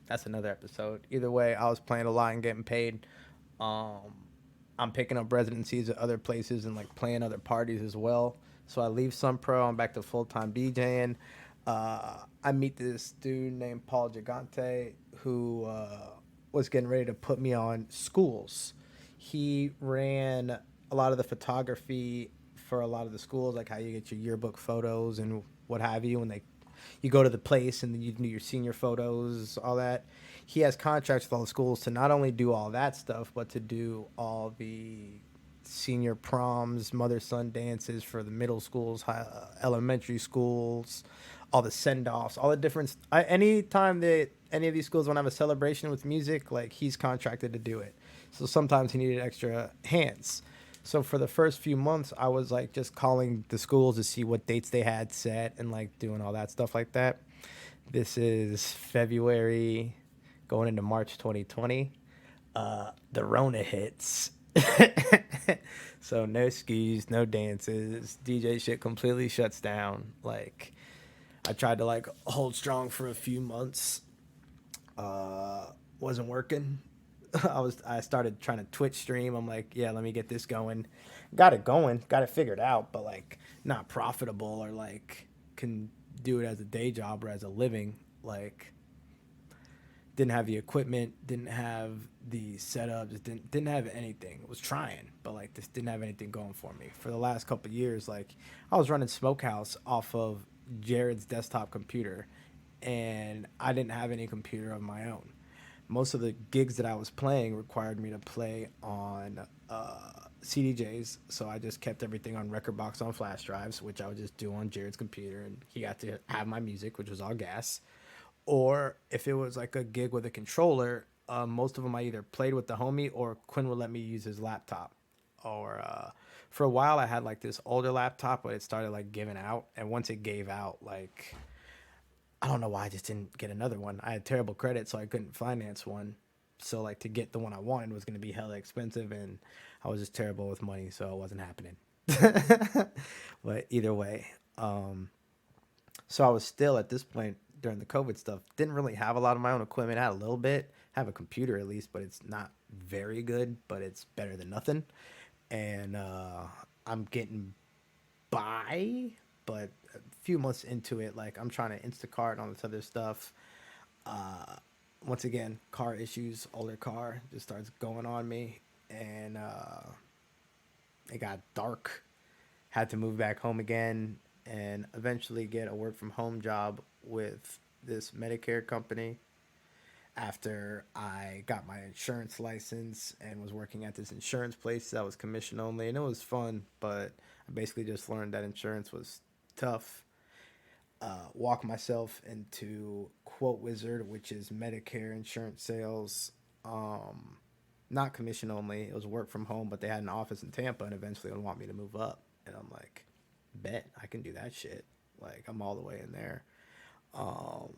that's another episode. Either way, I was playing a lot and getting paid. I'm picking up residencies at other places and like playing other parties as well. So I leave SunPro. I'm back to full-time DJing. I meet this dude named Paul Gigante who was getting ready to put me on schools. He ran a lot of the photography for a lot of the schools, like how you get your yearbook photos and what have you, and you go to the place and then you do your senior photos, all that. He has contracts with all the schools to not only do all that stuff, but to do all the senior proms, mother-son dances for the middle schools, elementary schools, all the send-offs, all the different. Anytime that any of these schools want to have a celebration with music, like he's contracted to do it. So sometimes he needed extra hands. So for the first few months, I was like just calling the schools to see what dates they had set and like doing all that stuff like that. This is February going into March 2020. The Rona hits. So no skis, no dances. DJ shit completely shuts down. Like I tried to like hold strong for a few months. Wasn't working. I started trying to Twitch stream. I'm like, yeah, let me get this going. Got it figured out, but like not profitable or like can do it as a day job or as a living. Like didn't have the equipment, didn't have the setup, just didn't have anything. Was trying, but like just didn't have anything going for me. For the last couple of years, like I was running Smokehouse off of Jared's desktop computer, and I didn't have any computer of my own. Most of the gigs that I was playing required me to play on CDJs, so I just kept everything on record box on flash drives, which I would just do on Jared's computer, and he got to have my music, which was all gas. Or if it was like a gig with a controller, Most of them I either played with the homie or Quinn would let me use his laptop. Or for a while I had like this older laptop, but it started like giving out. And once it gave out, like I don't know why I just didn't get another one. I had terrible credit, so I couldn't finance one. So like to get the one I wanted was gonna be hella expensive, and I was just terrible with money, so it wasn't happening. But either way, so I was still at this point during the COVID stuff, didn't really have a lot of my own equipment. I had a little bit, have a computer at least, but it's not very good, but it's better than nothing. And I'm getting by, but a few months into it, like I'm trying to Instacart and all this other stuff. Once again, car issues, older car just starts going on me, and it got dark. Had to move back home again, and eventually get a work from home job with this Medicare company after I got my insurance license and was working at this insurance place that was commission only, and it was fun, but I basically just learned that insurance was tough. Walk myself into Quote Wizard, which is Medicare insurance sales. Not commission only. It was work from home, but they had an office in Tampa, and eventually would want me to move up. And I'm like, bet I can do that shit. Like I'm all the way in there. Um,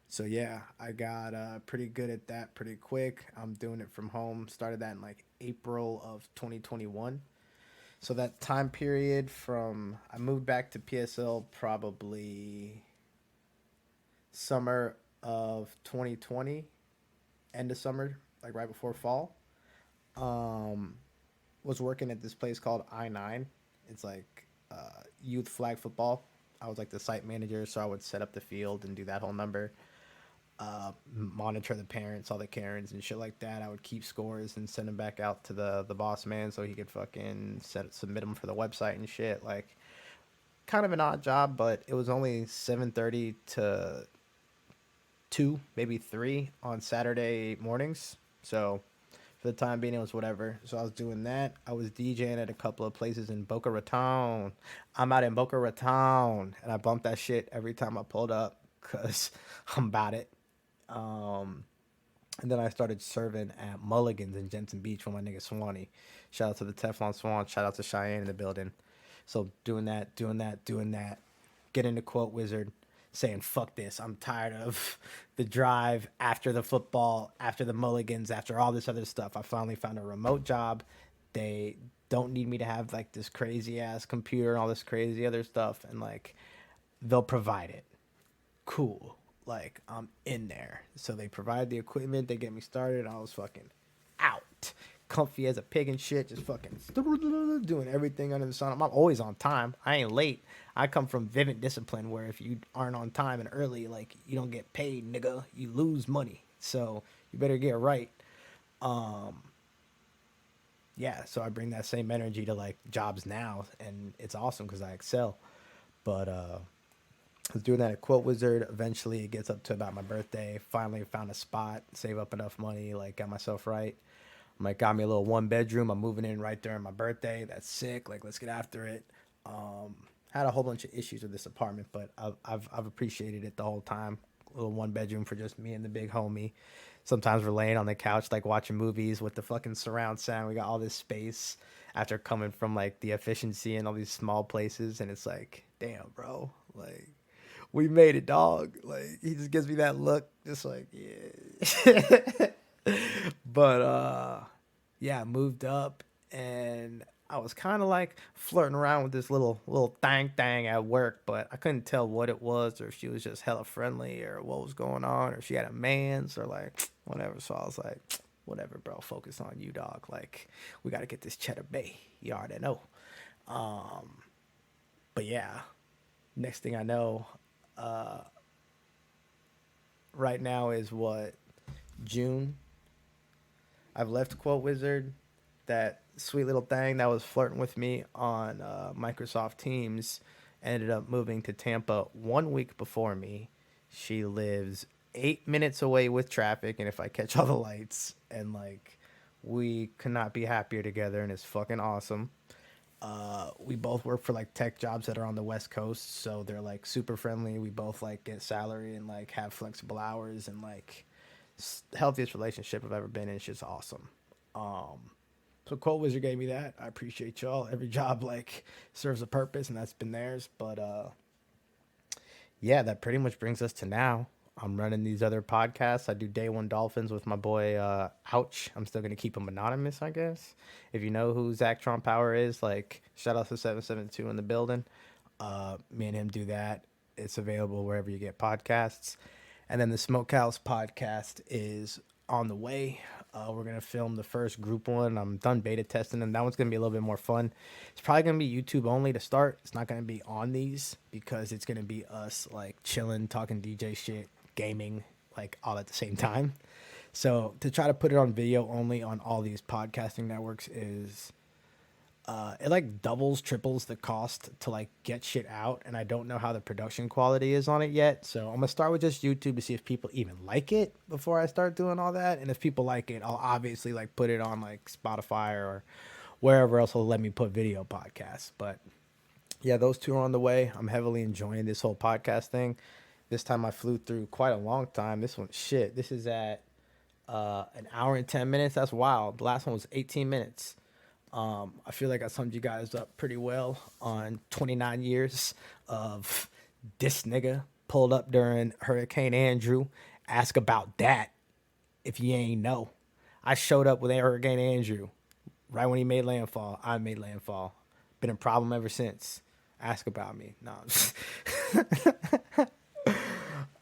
so yeah, I got pretty good at that pretty quick. I'm doing it from home. Started that in like April of 2021. So that time period from I moved back to PSL probably summer of 2020, end of summer, like right before fall. Um, was working at this place called I9. It's like youth flag football. I was like the site manager, so I would set up the field and do that whole number. Monitor the parents, all the Karens and shit like that. I would keep scores and send them back out to the boss man so he could fucking submit them for the website and shit. Like kind of an odd job, but it was only 7:30 to 2, maybe 3 on Saturday mornings. So for the time being, it was whatever. So I was doing that. I was DJing at a couple of places in Boca Raton. I'm out in Boca Raton, and I bumped that shit every time I pulled up because I'm about it. Um, and then I started serving at Mulligan's in Jensen Beach with my nigga Swanee. Shout out to the Teflon Swan. Shout out to Cheyenne in the building. So doing that. Get into Quote Wizard, saying fuck this. I'm tired of the drive after the football, after the Mulligans, after all this other stuff. I finally found a remote job. They don't need me to have like this crazy ass computer and all this crazy other stuff, and like they'll provide it. Cool. Like I'm in there. So they provide the equipment, they get me started. I was fucking out. Comfy as a pig and shit, just fucking doing everything under the sun. I'm always on time. I ain't late. I come from Vivint discipline where if you aren't on time and early, like you don't get paid, nigga. You lose money. So you better get right. Um, yeah, so I bring that same energy to like jobs now, and it's awesome because I excel. But I was doing that at Quote Wizard. Eventually, it gets up to about my birthday. Finally, found a spot, save up enough money, like got myself right. I'm like, got me a little 1 bedroom. I'm moving in right during my birthday. That's sick. Like, let's get after it. Had a whole bunch of issues with this apartment, but I've appreciated it the whole time. A little 1 bedroom for just me and the big homie. Sometimes we're laying on the couch, like watching movies with the fucking surround sound. We got all this space after coming from like the efficiency and all these small places, and it's like, damn, bro, like we made it, dog. Like he just gives me that look, just like yeah. But yeah, I moved up, and I was kind of like flirting around with this little thang at work, but I couldn't tell what it was, or if she was just hella friendly, or what was going on, or if she had a man's, or like whatever. So I was like, whatever, bro. Focus on you, dog. Like we got to get this Cheddar Bay. You already know. But yeah, next thing I know, right now is what, June. I've left Quote Wizard. That sweet little thing that was flirting with me on Microsoft Teams ended up moving to Tampa 1 week before me. She lives 8 minutes away with traffic, and if I catch all the lights, and like we could not be happier together, and it's fucking awesome. We both work for like tech jobs that are on the West Coast, so they're like super friendly. We both like get salary and like have flexible hours, and like healthiest relationship I've ever been in. It's just awesome. So Quote Wizard gave me that. I appreciate y'all. Every job like serves a purpose, and that's been theirs. But yeah, that pretty much brings us to now. I'm running these other podcasts. I do Day One Dolphins with my boy Ouch. I'm still gonna keep him anonymous, I guess. If you know who Zach Power is, like shout out to 772 in the building. Me and him do that. It's available wherever you get podcasts. And then the Smokehouse podcast is on the way. We're gonna film the first group one. I'm done beta testing, and that one's gonna be a little bit more fun. It's probably gonna be YouTube only to start. It's not gonna be on these because it's gonna be us like chilling, talking DJ shit, gaming, like all at the same time. So to try to put it on video only on all these podcasting networks is it like doubles, triples the cost to like get shit out, and I don't know how the production quality is on it yet. So I'm gonna start with just YouTube to see if people even like it before I start doing all that. And if people like it, I'll obviously like put it on like Spotify or wherever else will let me put video podcasts. But yeah, those two are on the way. I'm heavily enjoying this whole podcast thing. This time I flew through quite a long time. This one, shit, this is at an hour and 10 minutes. That's wild. The last one was 18 minutes. I feel like I summed you guys up pretty well on 29 years of this nigga pulled up during Hurricane Andrew. Ask about that if you ain't know. I showed up with Hurricane Andrew right when he made landfall. I made landfall. Been a problem ever since. Ask about me. No.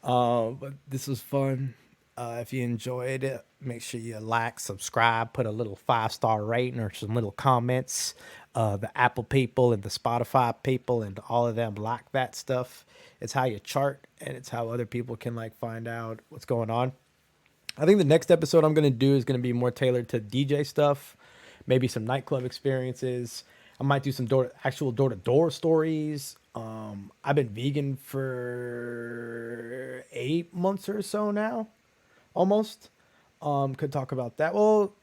But this was fun. If you enjoyed it, make sure you like, subscribe, put a little 5-star rating or some little comments. The Apple people and the Spotify people and all of them like that stuff. It's how you chart, and it's how other people can like find out what's going on. I think the next episode I'm going to do is going to be more tailored to DJ stuff, maybe some nightclub experiences. I might do some actual door-to-door stories. I've been vegan for 8 months or so now. Almost. Could talk about that. Well,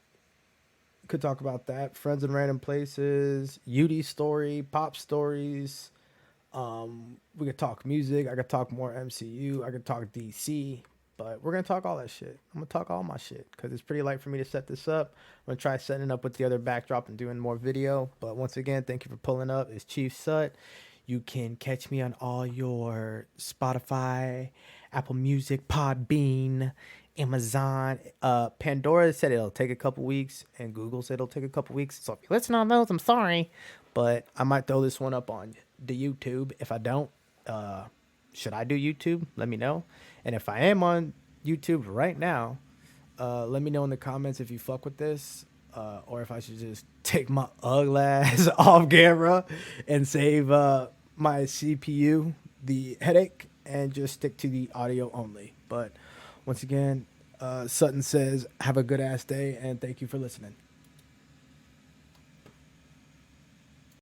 could talk about that. Friends in random places. UD story. Pop stories. We could talk music. I could talk more MCU. I could talk DC. But we're going to talk all that shit. I'm going to talk all my shit because it's pretty light for me to set this up. I'm going to try setting up with the other backdrop and doing more video. But once again, thank you for pulling up. It's Chief Sut. You can catch me on all your Spotify, Apple Music, Podbean, Amazon. Pandora said it'll take a couple weeks, and Google said it'll take a couple weeks. So if you listen on those, I'm sorry. But I might throw this one up on the YouTube. If I don't, should I do YouTube? Let me know. And if I am on YouTube right now, let me know in the comments if you fuck with this. Or if I should just take my ugly ass off camera and save my CPU the headache and just stick to the audio only. But once again, Sutton says, have a good ass day and thank you for listening.